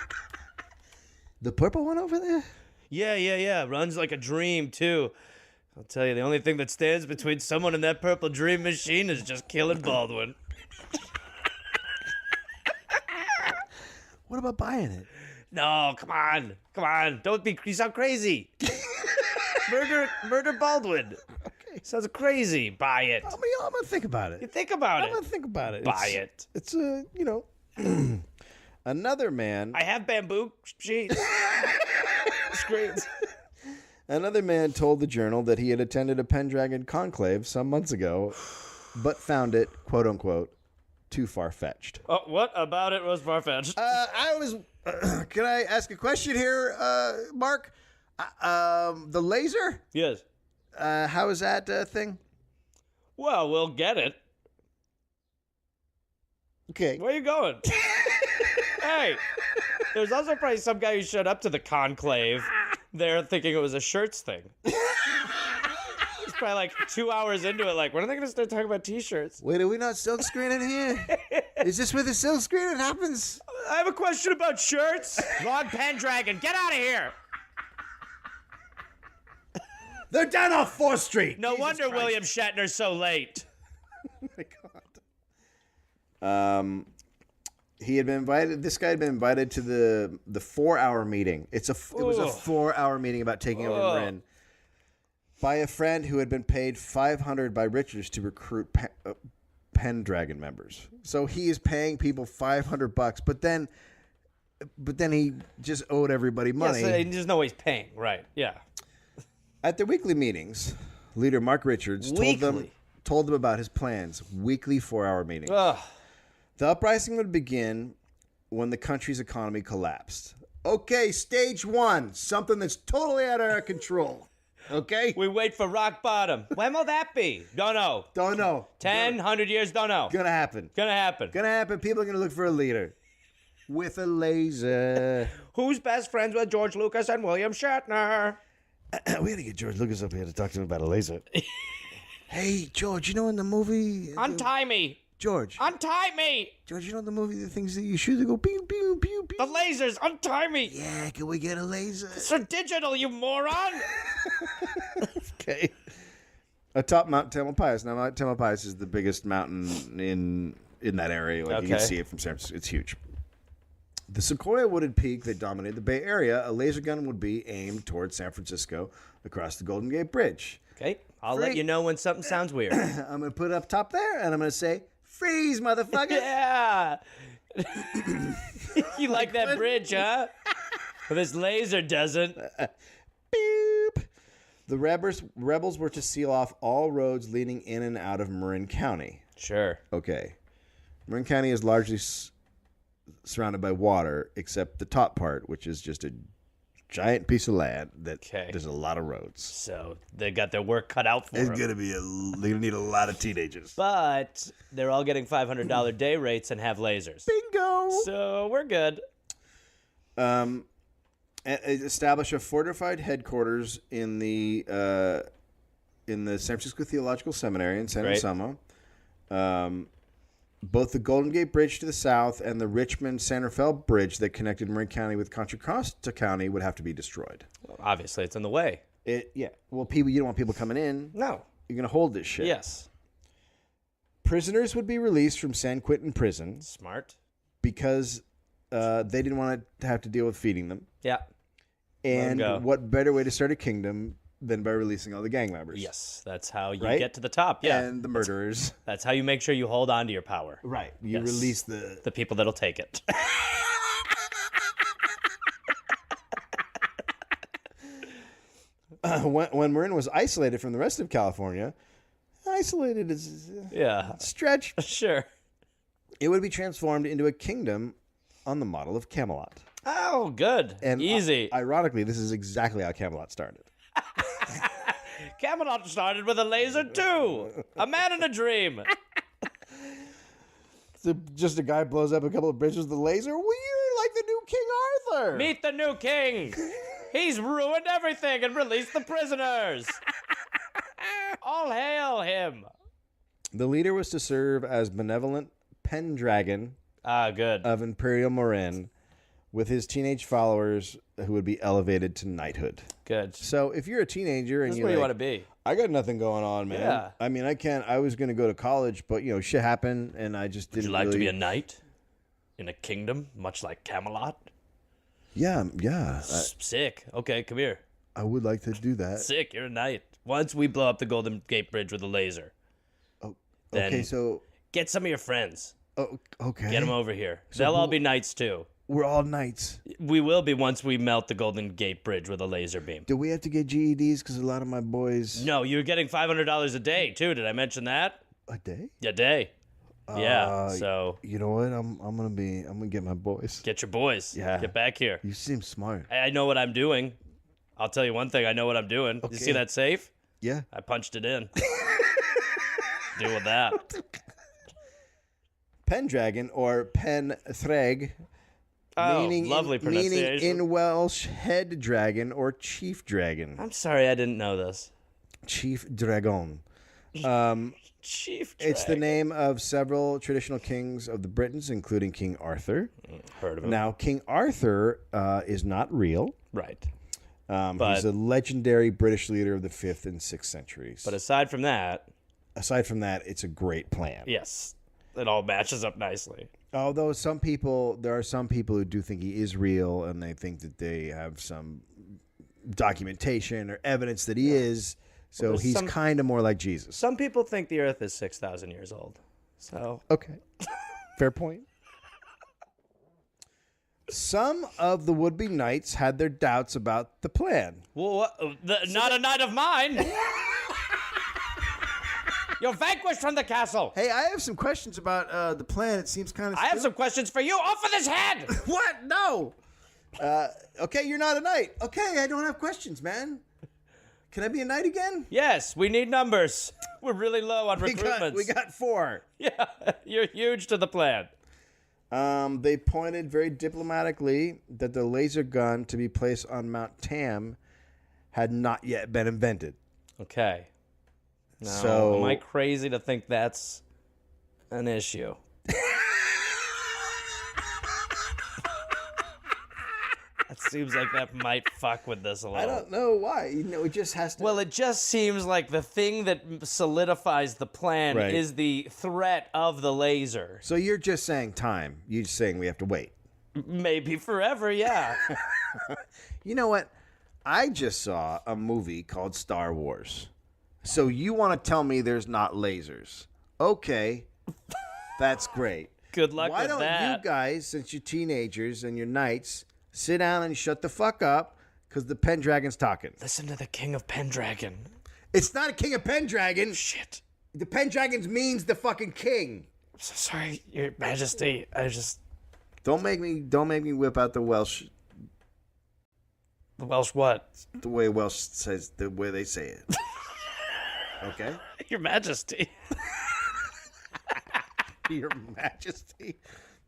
The purple one over there. Yeah. Runs like a dream too. I'll tell you, the only thing that stands between someone and that purple dream machine is just killing Baldwin. What about buying it? No, come on. Don't be. You sound crazy. Murder Baldwin. Okay. Sounds crazy. Buy it. I'm gonna think about it. You think about I'm it. gonna think about it. Buy it. It's another man. I have bamboo sheets. Screens. Another man told the Journal that he had attended a Pendragon conclave some months ago, but found it, quote unquote, too far-fetched. Oh, what about it was far-fetched? I was. Can I ask a question here, Mark? The laser? Yes. How is that thing? Well, we'll get it. Okay. Where are you going? Hey, there's also probably some guy who showed up to the conclave there thinking it was a shirts thing. He's probably like 2 hours into it, like, when are they going to start talking about t-shirts? Wait, are we not silk screening here? Is this where the silk screening happens? I have a question about shirts. Log Pendragon, get out of here. They're down off 4th Street. No wonder William Shatner's so late. Oh my God. He had been invited. This guy had been invited to the 4-hour meeting. It was a 4-hour meeting about taking over Marin by a friend who had been paid $500 by Richards to recruit Pendragon members. So he is paying people $500, but then he just owed everybody money. Yes, there's no way he's paying, right? Yeah. At their weekly meetings, leader Mark Richards told them about his plans. Weekly 4-hour meetings. Ugh. The uprising would begin when the country's economy collapsed. Okay, stage 1, something that's totally out of our control. Okay? We wait for rock bottom. When will that be? Don't know. Don't know. 10, 100 years, don't know. Gonna happen. Gonna happen. Gonna happen. People are gonna look for a leader. With a laser. Who's best friends with George Lucas and William Shatner? We had to get George Lucas up here to talk to him about a laser. Hey, George, you know in the movie... Untie me. George. Untie me. George, you know in the movie the things that you shoot that go pew, pew, pew, pew? The lasers, untie me. Yeah, can we get a laser? It's for digital, you moron. Okay. Atop Mount Tamalpais. Now, Mount Tamalpais is the biggest mountain in that area. Like, you can Okay. see it from San Francisco. It's huge. The Sequoia wooded peak that dominated the Bay Area, a laser gun would be aimed towards San Francisco across the Golden Gate Bridge. Okay, I'll let you know when something sounds weird. I'm going to put it up top there, and I'm going to say, freeze, motherfucker. Yeah. You like that bridge, huh? Well, this laser doesn't. Beep. The rebels were to seal off all roads leading in and out of Marin County. Sure. Okay. Marin County is largely surrounded by water, except the top part, which is just a giant piece of land that there's a lot of roads. So they got their work cut out for them. They're gonna need a lot of teenagers. But they're all getting $500 day rates and have lasers. Bingo. So we're good. Establish a fortified headquarters in the San Francisco Theological Seminary in San Great. Anselmo. Both the Golden Gate Bridge to the south and the Richmond-Santa Fe Bridge that connected Marin County with Contra Costa County would have to be destroyed. Well, obviously, it's in the way. Yeah. Well, you don't want people coming in. No. You're going to hold this shit. Yes. Prisoners would be released from San Quentin Prison. Smart. Because they didn't want to have to deal with feeding them. Yeah. And what better way to start a kingdom than by releasing all the gang members? Yes, that's how you Right? get to the top. Yeah. And the murderers. That's how you make sure you hold on to your power. Right. You Yes. release the people that'll take it. When Marin was isolated from the rest of California, isolated is stretch. Sure. It would be transformed into a kingdom on the model of Camelot. Oh, good. And easy. Ironically, this is exactly how Camelot started. Camelot started with a laser too. A man in a dream. Just a guy blows up a couple of bridges with a laser. We're like the new King Arthur. Meet the new king. He's ruined everything and released the prisoners. All hail him. The leader was to serve as benevolent Pendragon good. of Imperial Marin, with his teenage followers who would be elevated to knighthood. Good. So if you're a teenager and That's you're where you like, want to be. I got nothing going on, man. Yeah. I mean, I was going to go to college, but, shit happened, and I just Would didn't you like to really... be a knight in a kingdom, much like Camelot? Yeah. Sick. Okay, come here. I would like to do that. Sick, you're a knight. Once we blow up the Golden Gate Bridge with a laser. Then Okay, so... get some of your friends. Oh, okay. Get them over here. So They'll all who- be knights too. We're all knights. We will be once we melt the Golden Gate Bridge with a laser beam. Do we have to get GEDs? Because a lot of my boys... No, you're getting $500 a day too. Did I mention that? A day? A day. Yeah. So You know what? I'm gonna get my boys. get your boys. Yeah. Get back here. You seem smart. I know what I'm doing. I'll tell you one thing. I know what I'm doing. You see Okay. that safe? Yeah. I punched it in. Deal with that. Pendragon or Penthreg, Oh, lovely meaning pronunciation. in Welsh head dragon or chief dragon. I'm sorry, I didn't know this. Chief dragon. Chief It's the Dragon. name of several traditional kings of the Britons, including King Arthur. Heard of him. Now, King Arthur is not real. Right. He's a legendary British leader of the 5th and 6th centuries. But aside from that, aside from that, it's a great plan. yes, it all matches up nicely. Although there are some people who do think he is real, and they think that they have some documentation or evidence that he is. So there's he's some- kind of more like Jesus. Some people think the Earth is 6,000 years old. So Okay. Fair point. Some of the would-be knights had their doubts about the plan. well, not a knight of mine. You're vanquished from the castle. Hey, I have some questions about the plan. It seems kind of. I have some questions for you. Off with his head. What? No. Okay, you're not a knight. Okay, I don't have questions, man. Can I be a knight again? Yes, we need numbers. We're really low on We recruitments. got 4. Yeah, you're huge to the plan. They pointed very diplomatically that the laser gun to be placed on Mount Tam had not yet been invented. Okay. Now, So- am I crazy to think that's an issue? It seems like that might fuck with this a little. I don't know why. It just has to. Well, it just seems like the thing that solidifies the plan Right. is the threat of the laser. So you're just saying time. You're just saying we have to wait. Maybe forever, yeah. You know what? I just saw a movie called Star Wars. So you want to tell me there's not lasers? Okay. That's great. Good luck Why with don't that. you guys, since you're teenagers and you're knights, sit down and shut the fuck up because the Pendragon's talking. Listen to the King of Pendragon. It's not a king of Pendragon. Shit. The Pendragon means the fucking king. I'm so sorry, Your Majesty. I just... Don't make me whip out the Welsh, The Welsh what? the way Welsh says, the way they say it. Okay? Your Majesty. Your Majesty.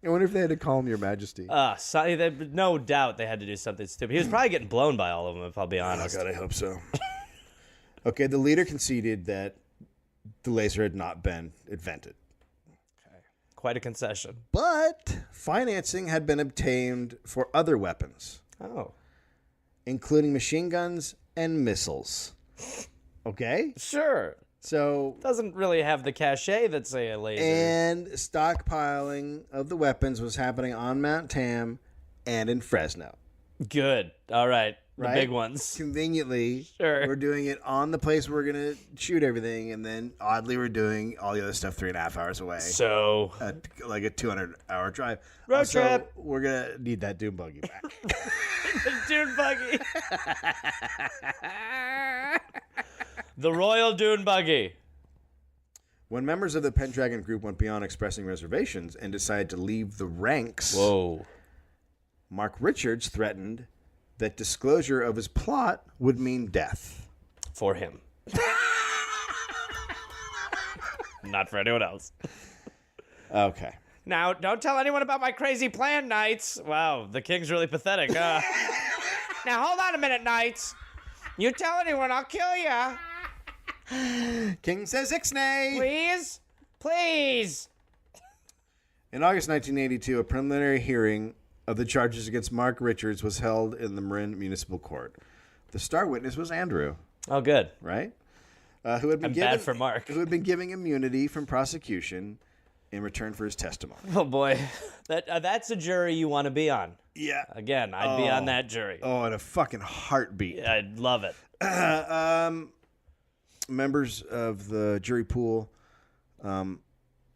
I wonder if they had to call him Your Majesty. No doubt they had to do something stupid. He was probably getting blown by all of them, if I'll be honest. Oh, God, I hope so. Okay, the leader conceded that the laser had not been invented. Quite a concession. But financing had been obtained for other weapons, Oh. including machine guns and missiles. Okay? Sure. So, Doesn't really have the cachet that, say, a laser. and stockpiling of the weapons was happening on Mount Tam and in Fresno. Good. All right. The Right? big ones. Conveniently, Sure. we're doing it on the place where we're going to shoot everything, and then oddly, we're doing all the other stuff 3.5 hours away. So, Like a 200-hour drive. Road Also, trip. We're going to need that Doom buggy back. Dune Buggy. The Royal Dune Buggy. When members of the Pendragon group went beyond expressing reservations and decided to leave the ranks, Whoa. Mark Richards threatened that disclosure of his plot would mean death. For him. Not for anyone else. Okay. Now, don't tell anyone about my crazy plan, Knights. Wow, the king's really pathetic, huh? Now, hold on a minute, Knights. You tell anyone, I'll kill you. King says ixnay. Please? Please. In August 1982, a preliminary hearing of the charges against Mark Richards was held in the Marin Municipal Court. The star witness was Andrew, Oh, good. right? Who had been I'm given, bad for Mark. Who had been giving immunity from prosecution in return for his testimony. Oh, boy. That's a jury you want to be on. Yeah. Again, I'd be on that jury. Oh, in a fucking heartbeat. I'd love it. Members of the jury pool,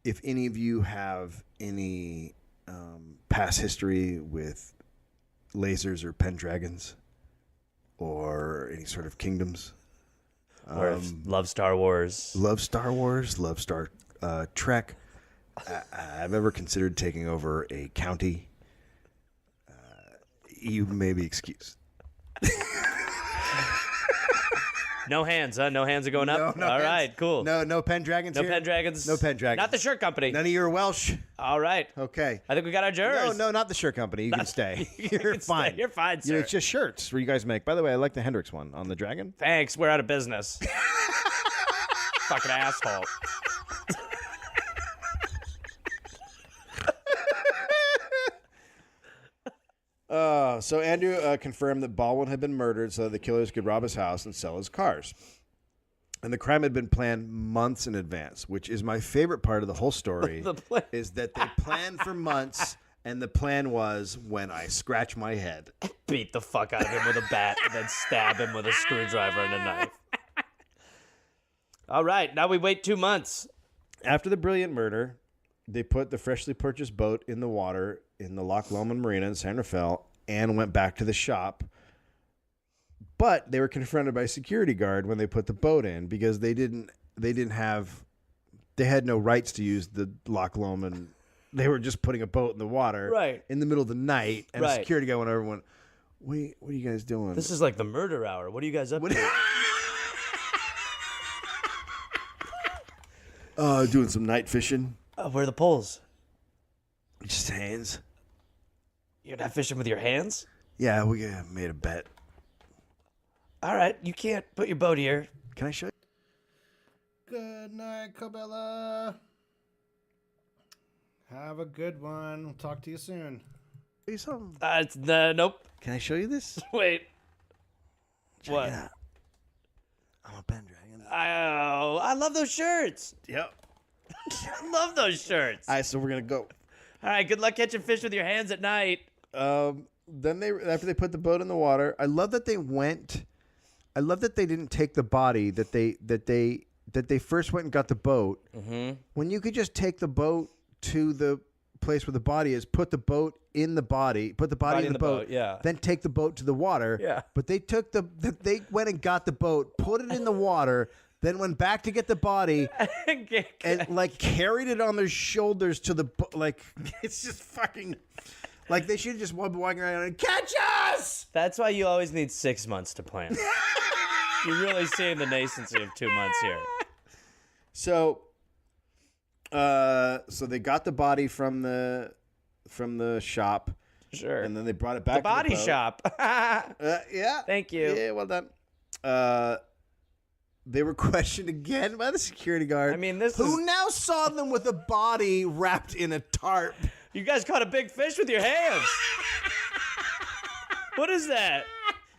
if any of you have any past history with lasers or Pendragons or any sort of kingdoms, Or love Star Wars. love Star Wars, love Star Trek, I've ever considered taking over a county, you may be excused. No hands, huh? No hands are going up? No All hands. right, cool. No Pendragons No here? Pendragons. No Pendragons. Not the shirt company. None of you are Welsh? All right. Okay. I think we got our jurors. No, not the shirt company. You can stay. You're can stay. fine. You're fine, sir. It's just shirts where you guys make. By the way, I like the Hendrix one on the dragon. Thanks, we're out of business. Fucking asshole. So Andrew confirmed that Baldwin had been murdered so that the killers could rob his house and sell his cars. And the crime had been planned months in advance, which is my favorite part of the whole story. The plan. Is that they planned for months, and the plan was when I scratch my head. Beat the fuck out of him with a bat and then stab him with a screwdriver and a knife. All right, now we wait 2 months. After the brilliant murder, they put the freshly purchased boat in the water in the Loch Lomond Marina in San Rafael and went back to the shop. But they were confronted by a security guard when they put the boat in because they had no rights to use the Loch Lomond. They were just putting a boat in the water Right. in the middle of the night, and a Right. security guy went over and went, "Wait, what are you guys doing?" This is like the murder hour. What are you guys up to? Doing some night fishing. Where are the poles? Just hands. You're not fishing with your hands? Yeah, we made a bet. All right, you can't put your boat here. Can I show you? Good night, Cobella. Have a good one. We'll talk to you soon. Show you something? Nope. Can I show you this? Wait. Check What? it out. I'm a Pendragon. I love those shirts. Yep. I love those shirts. All right, so we're gonna go. All right, good luck catching fish with your hands at night. Then after they put the boat in the water, I love that they didn't take the body. That they first went and got the boat. Mm-hmm. When you could just take the boat to the place where the body is, put the boat in the body, put the body in the boat, yeah. then take the boat to the water. Yeah. But they they went and got the boat, put it in the water, then went back to get the body. And like carried it on their shoulders to the it's just fucking like they should have just been walking around and catch us. That's why you always need 6 months to plan. You're really seeing the nascency of 2 months here. So they got the body from the shop, Sure. and then they brought it back The body to the boat. shop. Yeah. Thank you. Yeah, well done. They were questioned again by the security guard. I mean, this who is- now saw them with a body wrapped in a tarp. You guys caught a big fish with your hands. What is that?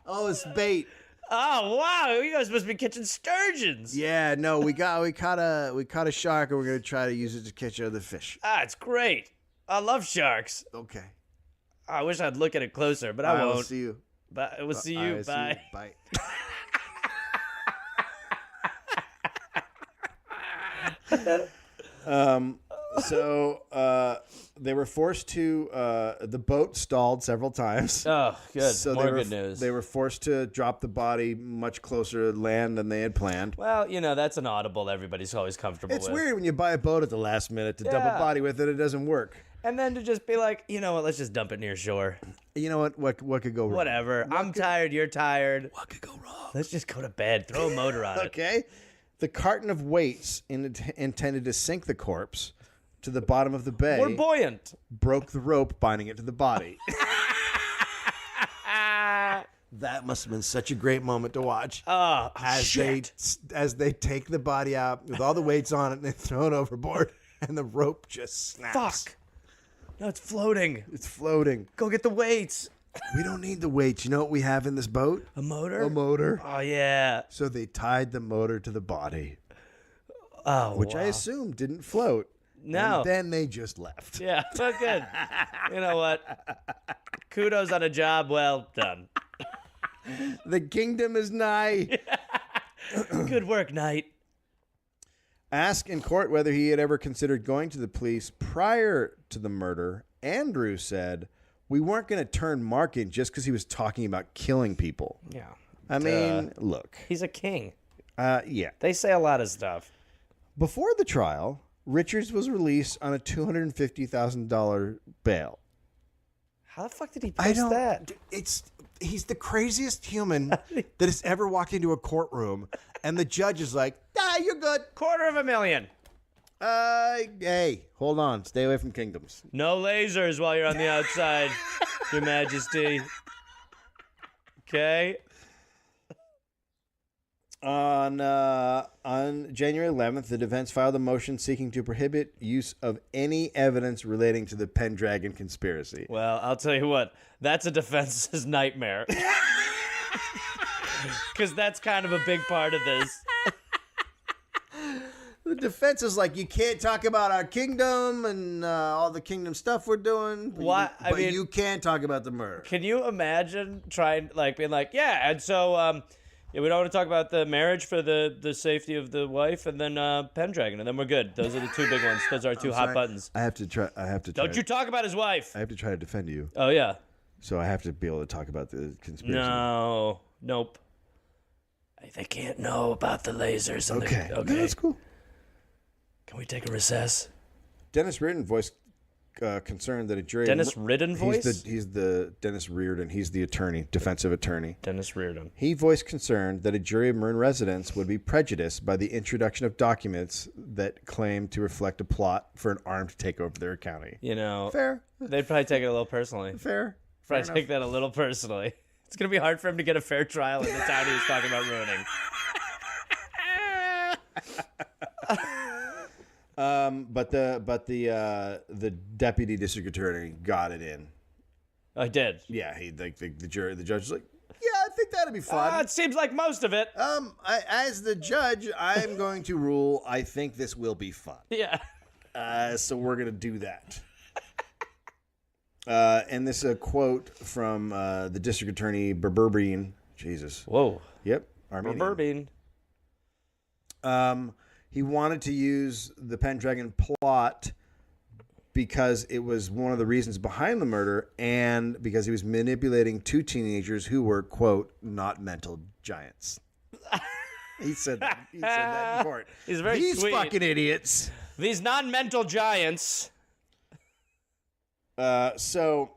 Oh, it's bait. Oh, wow. You guys must be catching sturgeons. Yeah, no, we caught a shark, and we're gonna try to use it to catch other fish. It's great. I love sharks. Okay, I wish I'd look at it closer, but I I will won't. see you. But we'll see I you. will see Bye. Bye. So they were forced to. The boat stalled several times. Oh, good. So More they were, good news. They were forced to drop the body much closer to land than they had planned. Well, that's an audible everybody's always comfortable It's with. weird when you buy a boat at the last minute to dump a Yeah. body with it. It doesn't work. And then to just be like, you know what, let's just dump it near shore. You know what could go wrong? Whatever. I'm tired, you're tired. What could go wrong? Let's just go to bed. Throw a motor on it. Okay. The carton of weights intended to sink the corpse to the bottom of the bay We're buoyant. broke the rope binding it to the body. That must have been such a great moment to watch. Oh, as shit. they take the body out with all the weights on it and they throw it overboard and the rope just snaps. Fuck. No, it's floating. It's floating. Go get the weights. We don't need the weights. You know what we have in this boat? A motor? A motor. Oh, yeah. So they tied the motor to the body, Oh, which I wow. assume didn't float. No. And then they just left. Yeah, well, good. You know what? Kudos on a job well done. The kingdom is nigh. Good work, Knight. Asked in court whether he had ever considered going to the police prior to the murder, Andrew said, "We weren't going to turn Mark in just because he was talking about killing people." Yeah. I mean, look. He's a king. Yeah. They say a lot of stuff. Before the trial, Richards was released on a $250,000 bail. How the fuck did he post that? he's the craziest human that has ever walked into a courtroom, and the judge is like, you're good. $250,000. Hey, hold on. Stay away from kingdoms. No lasers while you're on the outside, Your Majesty. Okay. On January 11th, the defense filed a motion seeking to prohibit use of any evidence relating to the Pendragon conspiracy. Well, I'll tell you what. That's a defense's nightmare. Because that's kind of a big part of this. The defense is like, you can't talk about our kingdom and all the kingdom stuff we're doing. What? I But mean- you can talk about the murder. Can you imagine being like, yeah, and so, yeah, we don't want to talk about the marriage for the safety of the wife, and then Pendragon, and then we're good. Those are the two big ones. Those are our two hot buttons. I have to try. Don't you talk about his wife. I have to try to defend you, Oh, yeah. so I have to be able to talk about the conspiracy. No. Nope. They can't know about the lasers. And Okay. The, No, okay. that's cool. Can we take a recess? Dennis Reardon voiced concern that a jury. Dennis Reardon voice? He's the Dennis Reardon. He's the attorney, defensive attorney. Dennis Reardon. He voiced concern that a jury of Marin residents would be prejudiced by the introduction of documents that claim to reflect a plot for an armed takeover of their county. You know, Fair. they'd probably take it a little personally. Fair. Probably take that a little personally. It's going to be hard for him to get a fair trial in the town he was talking about ruining. But the deputy district attorney got it in. I did. Yeah, the judge was like, yeah, I think that'd be fun. It seems like most of it. As the judge, I'm going to rule. I think this will be fun. Yeah. So we're gonna do that. And this is a quote from the district attorney Berberbine. Jesus. Whoa. Yep. Armenian. Berberbine. He wanted to use the Pendragon plot because it was one of the reasons behind the murder, and because he was manipulating two teenagers who were, quote, not mental giants. He said that in court. He's very These sweet. fucking idiots. These non-mental giants. So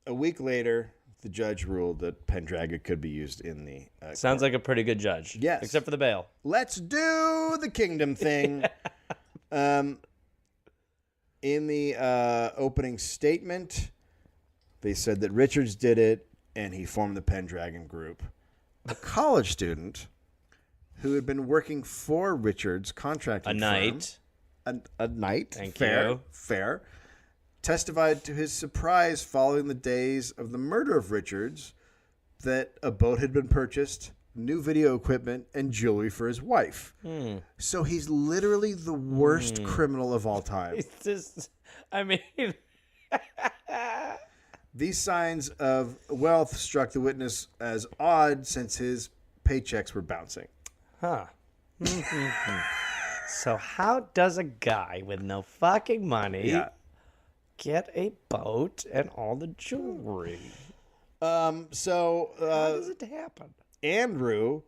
a week later, the judge ruled that Pendragon could be used in the Sounds like a pretty good judge. Yes. Except for the bail. Let's do the kingdom thing. In the opening statement, they said that Richards did it and he formed the Pendragon group. A college student who had been working for Richards' contracting firm, a night. Thank fair, you. Fair. Testified to his surprise following the days of the murder of Richards that a boat had been purchased, new video equipment, and jewelry for his wife. So he's literally the worst criminal of all time. It's just, I mean, These signs of wealth struck the witness as odd since his paychecks were bouncing. huh. So how does a guy with no fucking money get a boat and all the jewelry? So How does it happen? Andrew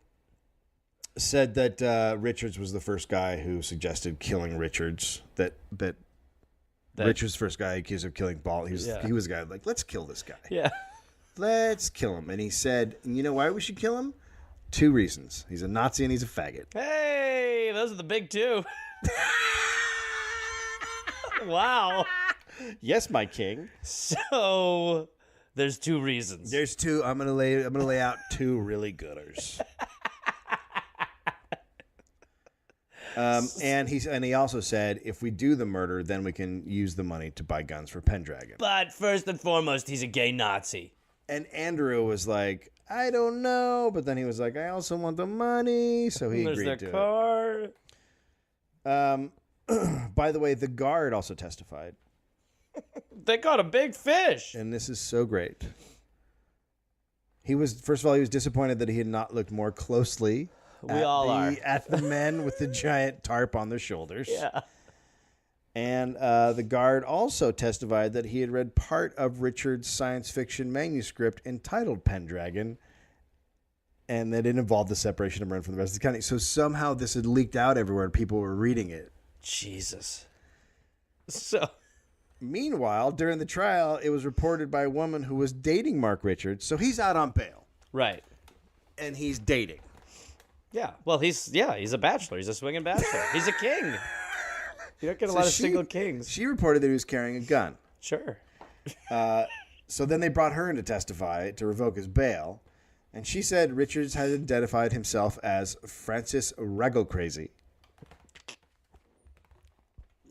said that Richards was the first guy who suggested killing Richards. That Richards' first guy accused of killing Ball. He was the guy like, let's kill this guy. Yeah. Let's kill him. And he said, you know why we should kill him? 2 reasons. He's a Nazi and he's a faggot. Hey, those are the big two. Wow. Yes, my king. So there's 2 reasons. There's 2. I'm gonna lay out 2 really gooders. And he also said, if we do the murder, then we can use the money to buy guns for Pendragon. But first and foremost, he's a gay Nazi. And Andrew was like, I don't know, but then he was like, I also want the money, so he There's agreed their to car. it. By the way, the guard also testified, They caught a big fish. and this is so great. He was, first of all, he was disappointed that he had not looked more closely at the men with the giant tarp on their shoulders. Yeah. And the guard also testified that he had read part of Richard's science fiction manuscript entitled Pendragon, and that it involved the separation of Marin from the rest of the county. So somehow this had leaked out everywhere, and people were reading it. Jesus. So Meanwhile, during the trial, it was reported by a woman who was dating Mark Richards. So he's out on bail Right. and he's dating. Yeah. Well, he's a bachelor. He's a swinging bachelor. He's a king. You don't get a lot of single kings. She reported that he was carrying a gun. Sure. So then they brought her in to testify to revoke his bail. And she said Richards had identified himself as Francis Ragglecrazy.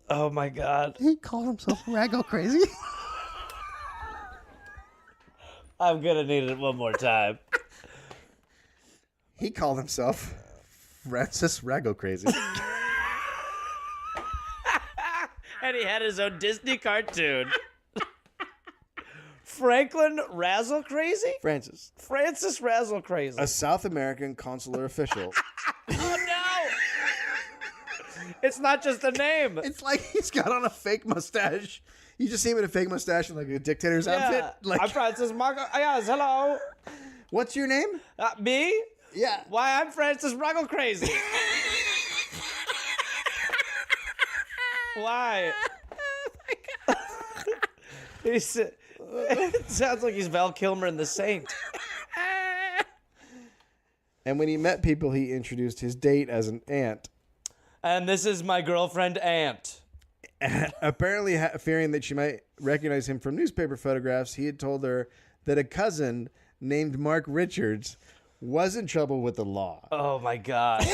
Oh my God. He called himself Ragglecrazy? I'm gonna need it one more time. He called himself Francis Ragglecrazy. And he had his own Disney cartoon. Franklin Razzle Crazy? Francis. Francis Razzle Crazy. A South American consular official. Oh no! It's not just a name. It's like he's got on a fake mustache. You just see him in a fake mustache and like a dictator's outfit. Like, I'm Francis Marco. Yes, hello. what's your name? Me? Yeah. Why, I'm Francis Ruggle Crazy. Why? It sounds like he's Val Kilmer in The Saint. And when he met people, he introduced his date as an aunt. And this is my girlfriend, Aunt. Apparently, fearing that she might recognize him from newspaper photographs, he had told her that a cousin named Mark Richards was in trouble with the law. Oh, my God.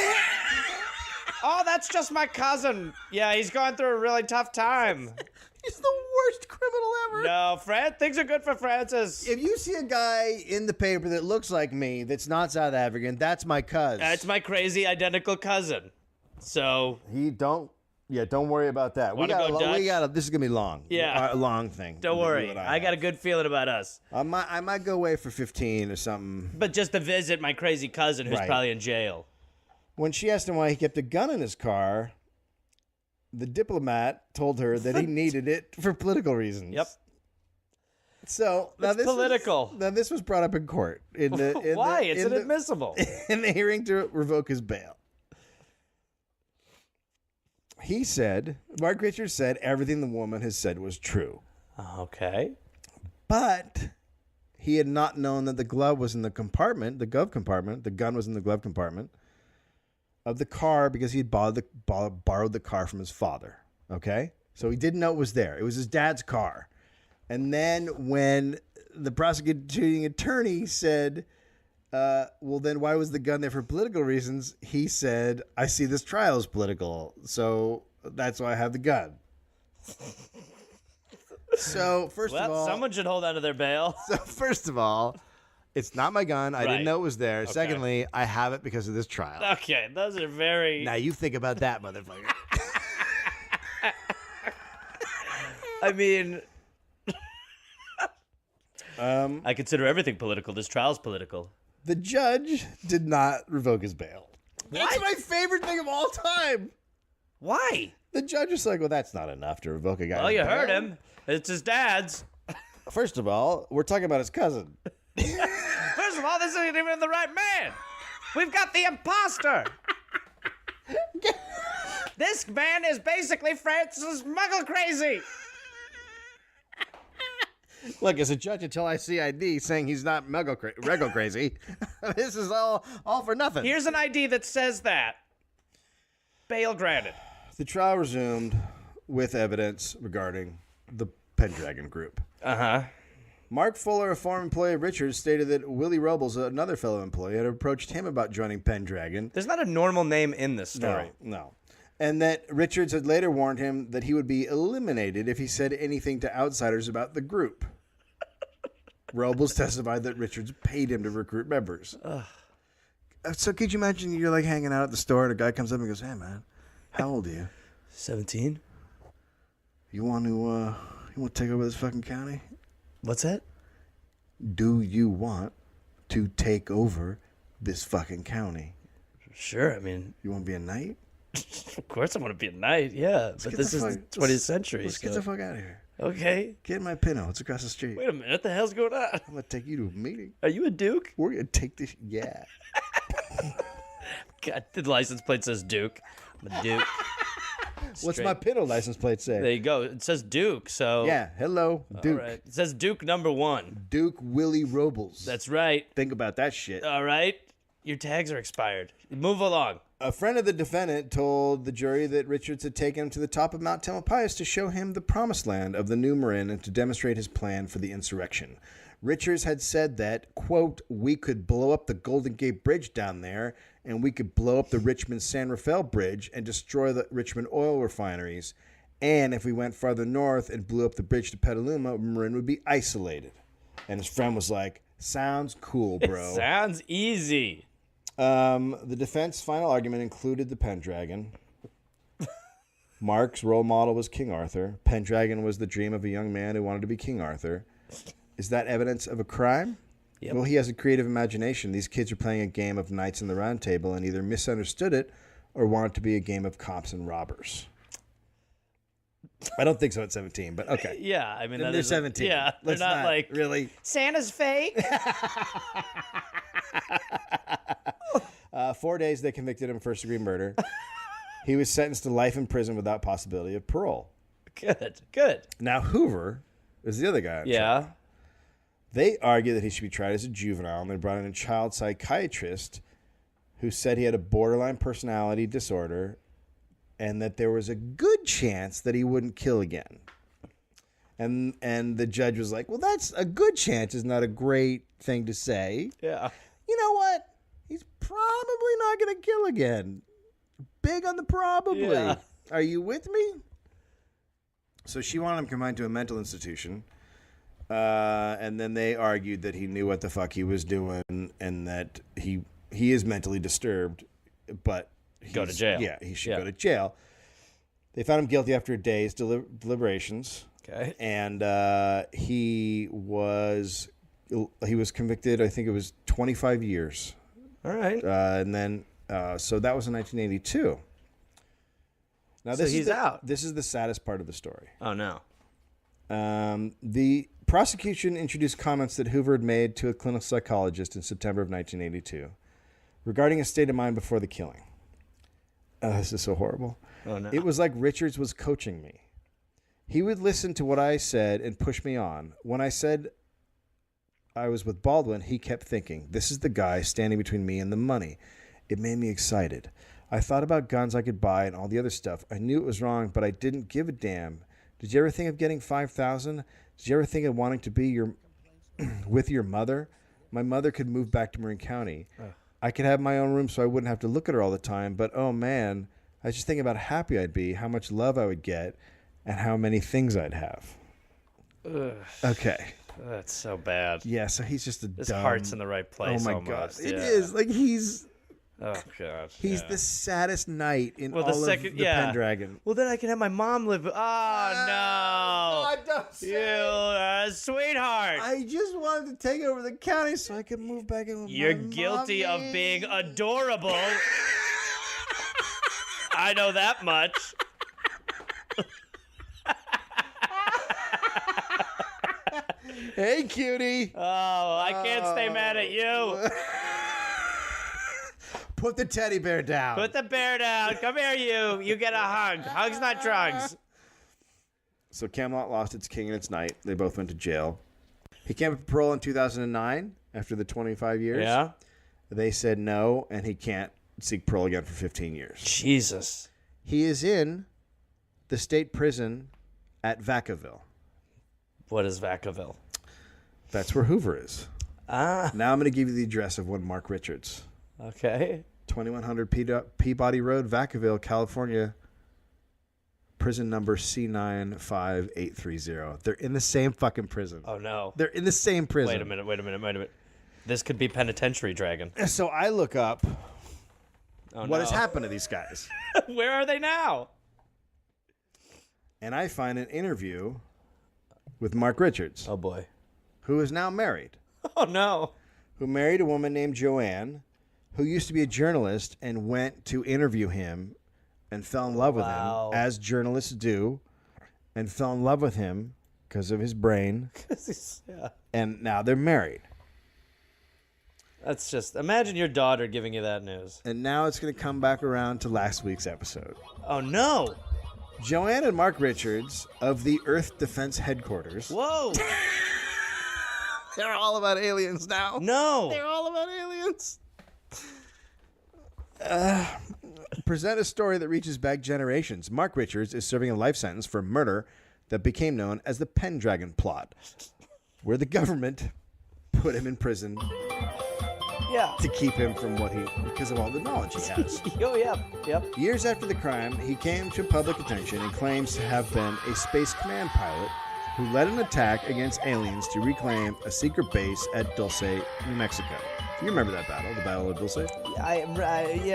Oh, that's just my cousin. Yeah, he's going through a really tough time. He's the worst criminal ever. No, things are good for Francis. If you see a guy in the paper that looks like me, that's not South African, that's my cousin. It's my crazy identical cousin. So Don't worry about that. Wanna go Dutch? This is gonna be long. Yeah. A long thing. don't worry. that I got a good feeling about us. I might go away for 15 or something. But just to visit my crazy cousin who's Right. probably in jail. When she asked him why he kept a gun in his car, the diplomat told her that he needed it for political reasons. Yep. So now It's political. This was brought up in court. Why? It's inadmissible. In the hearing to revoke his bail. He said, Mark Richards said everything the woman has said was true. Okay. But he had not known that the glove was in the compartment, the glove compartment. The gun was in the glove compartment of the car because he had borrowed the car from his father. Okay? So he didn't know it was there. It was his dad's car. And then when the prosecuting attorney said, well, then why was the gun there for political reasons? He said, I see this trial as political, so that's why I have the gun. So, first of all... someone should hold on to their bail. So, first of all, it's not my gun. I didn't know it was there. Okay. Secondly, I have it because of this trial. Okay, those are very... Now, you think about that, motherfucker. I mean... I consider everything political. This trial's political. The judge did not revoke his bail. That's my favorite thing of all time. Why? The judge was like, well, that's not enough to revoke a guy's Well, you bail. heard him. It's his dad's. First of all, we're talking about his cousin. First of all, this isn't even the right man. We've got the imposter. This man is basically Francis Muggle Crazy. Look, as a judge, until I see ID saying he's not Rego crazy, this is all for nothing. Here's an ID that says that. Bail granted. The trial resumed with evidence regarding the Pendragon Group. Uh-huh. Mark Fuller, a former employee of Richards, stated that Willie Robles, another fellow employee, had approached him about joining Pendragon. There's not a normal name in this story. No. And that Richards had later warned him that he would be eliminated if he said anything to outsiders about the group. Robles testified that Richards paid him to recruit members. So could you imagine you're like hanging out at the store and a guy comes up and goes, hey man, how old are you? 17? You want to take over this fucking county? What's that? Do you want to take over this fucking county? Sure, I mean... You want to be a knight? Of course I want to be a knight, yeah. But this is the 20th century. Let's get the fuck out of here. Okay. Get in my pinto. It's across the street. Wait a minute, what the hell's going on? I'm going to take you to a meeting. Are you a duke? We're going to take this... Yeah. God, the license plate says Duke. I'm a Duke. What's my Pinto license plate say? There you go. It says Duke, so... Yeah, hello, Duke. All right. It says Duke #1. Duke Willie Robles. That's right. Think about that shit. All right. Your tags are expired. Move along. A friend of the defendant told the jury that Richards had taken him to the top of Mount Tamalpais to show him the promised land of the New Marin and to demonstrate his plan for the insurrection. Richards had said that, quote, we could blow up the Golden Gate Bridge down there, and we could blow up the Richmond-San Rafael Bridge and destroy the Richmond oil refineries. And if we went farther north and blew up the bridge to Petaluma, Marin would be isolated. And his friend was like, sounds cool, bro. It sounds easy. The defense final argument included the Pendragon. Mark's role model was King Arthur. Pendragon was the dream of a young man who wanted to be King Arthur. Is that evidence of a crime? Yep. Well, he has a creative imagination. These kids are playing a game of Knights in the Round Table and either misunderstood it or want it to be a game of cops and robbers. I don't think so at 17, but okay. Yeah, I mean, They're 17. Yeah, Let's they're not like really. Santa's fake. 4 days they convicted him of first-degree murder. He was sentenced to life in prison without possibility of parole. Good. Now Hoover is the other guy on trial. Yeah. They argue that he should be tried as a juvenile, and they brought in a child psychiatrist who said he had a borderline personality disorder and that there was a good chance that he wouldn't kill again. And the judge was like, well, that's a good chance is not a great thing to say. Yeah. You know what? He's probably not going to kill again. Big on the probably. Yeah. Are you with me? So she wanted him confined to a mental institution. And then they argued that he knew what the fuck he was doing and that he is mentally disturbed, but Go to jail. Yeah, he should go to jail. They found him guilty after a day's deliberations. Okay. And he was convicted, I think it was 25 years. All right. And then, so that was in 1982. Now So he's out. This is the saddest part of the story. Oh, no. The prosecution introduced comments that Hoover had made to a clinical psychologist in September of 1982 regarding his state of mind before the killing. This is so horrible. Oh, no. It was like Richards was coaching me. He would listen to what I said and push me on. When I said I was with Baldwin, he kept thinking, this is the guy standing between me and the money. It made me excited. I thought about guns I could buy and all the other stuff. I knew it was wrong, but I didn't give a damn. Did you ever think of getting 5,000? Did you ever think of wanting to be with your mother? My mother could move back to Marin County. I could have my own room so I wouldn't have to look at her all the time. But, oh, man, I was just thinking about how happy I'd be, how much love I would get, and how many things I'd have. Ugh. Okay. That's so bad. Yeah, so he's just a His dumb... heart's in the right place. Oh, my almost. God. It Yeah. is. Like, he's Oh, God. the saddest knight in Well, all the second, of the yeah. Pendragon. Well, then I can have my mom live. Oh, no. God, don't You sweetheart. I just wanted to take over the county so I could move back in with You're my guilty mommy. of being adorable. I know that much. Hey, cutie. Oh, I can't stay mad at you. Put the teddy bear down. Put the bear down. Come here, you. You get a hug. Hugs, not drugs. So Camelot lost its king and its knight. They both went to jail. He came up for parole in 2009 after the 25 years. Yeah? They said no, and he can't seek parole again for 15 years. Jesus. He is in the state prison at Vacaville. What is Vacaville? That's where Hoover is. Ah. Now I'm going to give you the address of one Mark Richards. Okay. 2100 Peabody Road, Vacaville, California. Prison number C95830. They're in the same fucking prison. Oh, no. They're in the same prison. Wait a minute. This could be Penitentiary Dragon. So I look up Oh, what no. has happened to these guys. Where are they now? And I find an interview with Mark Richards, Oh, boy. who is now married, Oh, no. who married a woman named Joanne, who used to be a journalist and went to interview him and fell in love with Wow. him, as journalists do, and fell in love with him because of his brain, Yeah. and now they're married. That's just, imagine your daughter giving you that news. And now it's going to come back around to last week's episode. Oh, no. Joanne and Mark Richards of the Earth Defense Headquarters. Whoa! They're all about aliens now. No! They're all about aliens. Present a story that reaches back generations. Mark Richards is serving a life sentence for murder that became known as the Pendragon Plot, where the government put him in prison Yeah. to keep him from because of all the knowledge he has. Oh, yep. Years after the crime, he came to public attention and claims to have been a Space Command pilot who led an attack against aliens to reclaim a secret base at Dulce, New Mexico. You remember that battle, the Battle of Dulce? Yeah,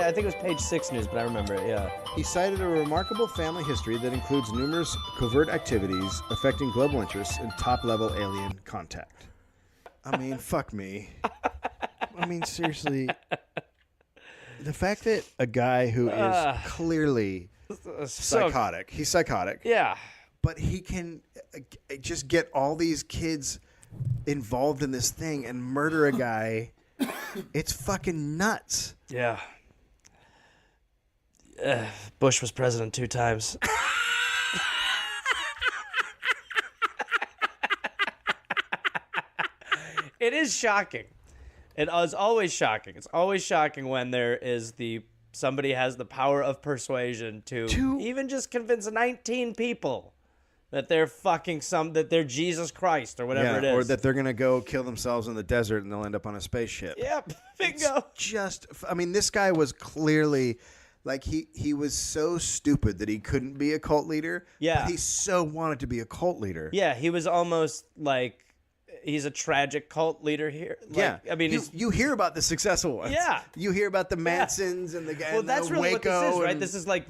I think it was page 6 news, but I remember it, yeah. He cited a remarkable family history that includes numerous covert activities affecting global interests and top-level alien contact. I mean, fuck me. I mean, seriously. The fact that a guy who is clearly psychotic, he's psychotic, Yeah. but he can just get all these kids involved in this thing and murder a guy. It's fucking nuts. Yeah. Bush was president 2 times. It is shocking. It is always shocking. It's always shocking when there is somebody has the power of persuasion to even just convince 19 people that they're that they're Jesus Christ or whatever it is. Or that they're going to go kill themselves in the desert and they'll end up on a spaceship. Yep, bingo. This guy was clearly, like, he was so stupid that he couldn't be a cult leader. Yeah. But he so wanted to be a cult leader. Yeah, he was almost like he's a tragic cult leader here. Like, Yeah. I mean, you hear about the successful ones. Yeah. You hear about the Mansons and the guy. well, that's really what this is, right? and- This is like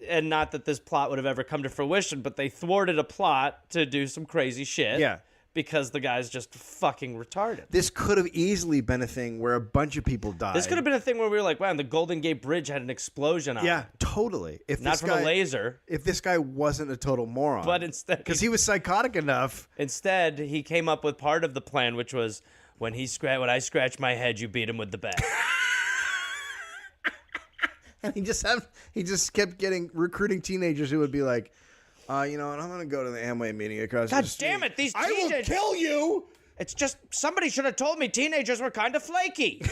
and not that this plot would have ever come to fruition, but they thwarted a plot to do some crazy shit. Yeah. Because the guy's just fucking retarded. This could have easily been a thing where a bunch of people died. This could have been a thing where we were like, wow, the Golden Gate Bridge had an explosion on it. Yeah, totally. Not from a laser. If this guy wasn't a total moron. But instead... Because he was psychotic enough. Instead, he came up with part of the plan, which was, when I scratch my head, you beat him with the bat. And he just kept recruiting teenagers who would be like, you know what, I'm going to go to the Amway meeting across the God street. damn it, these I will teenagers... kill you! It's just, somebody should have told me teenagers were kind of flaky.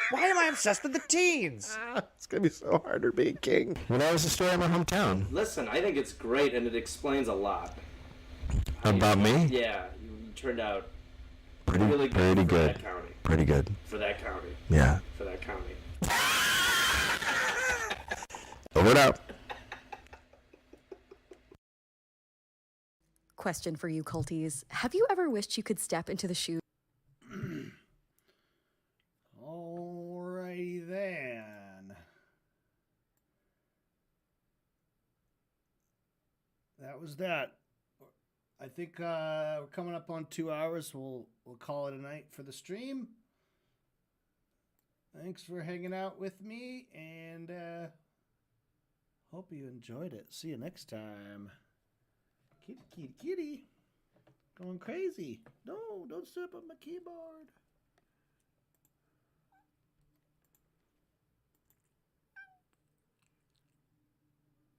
Why am I obsessed with the teens? It's going to be so hard to be a king. Well, that was the story of my hometown. Listen, I think it's great, and it explains a lot. About me? Yeah, you turned out Pretty really good pretty for good. that county. Pretty good. For that county. Yeah. For that county. Over it out. Question for you culties. Have you ever wished you could step into the shoes? Alrighty then. That was that. I think we're coming up on 2 hours. We'll call it a night for the stream. Thanks for hanging out with me, and hope you enjoyed it. See you next time. Kitty, kitty, kitty. Going crazy. No, don't step on my keyboard.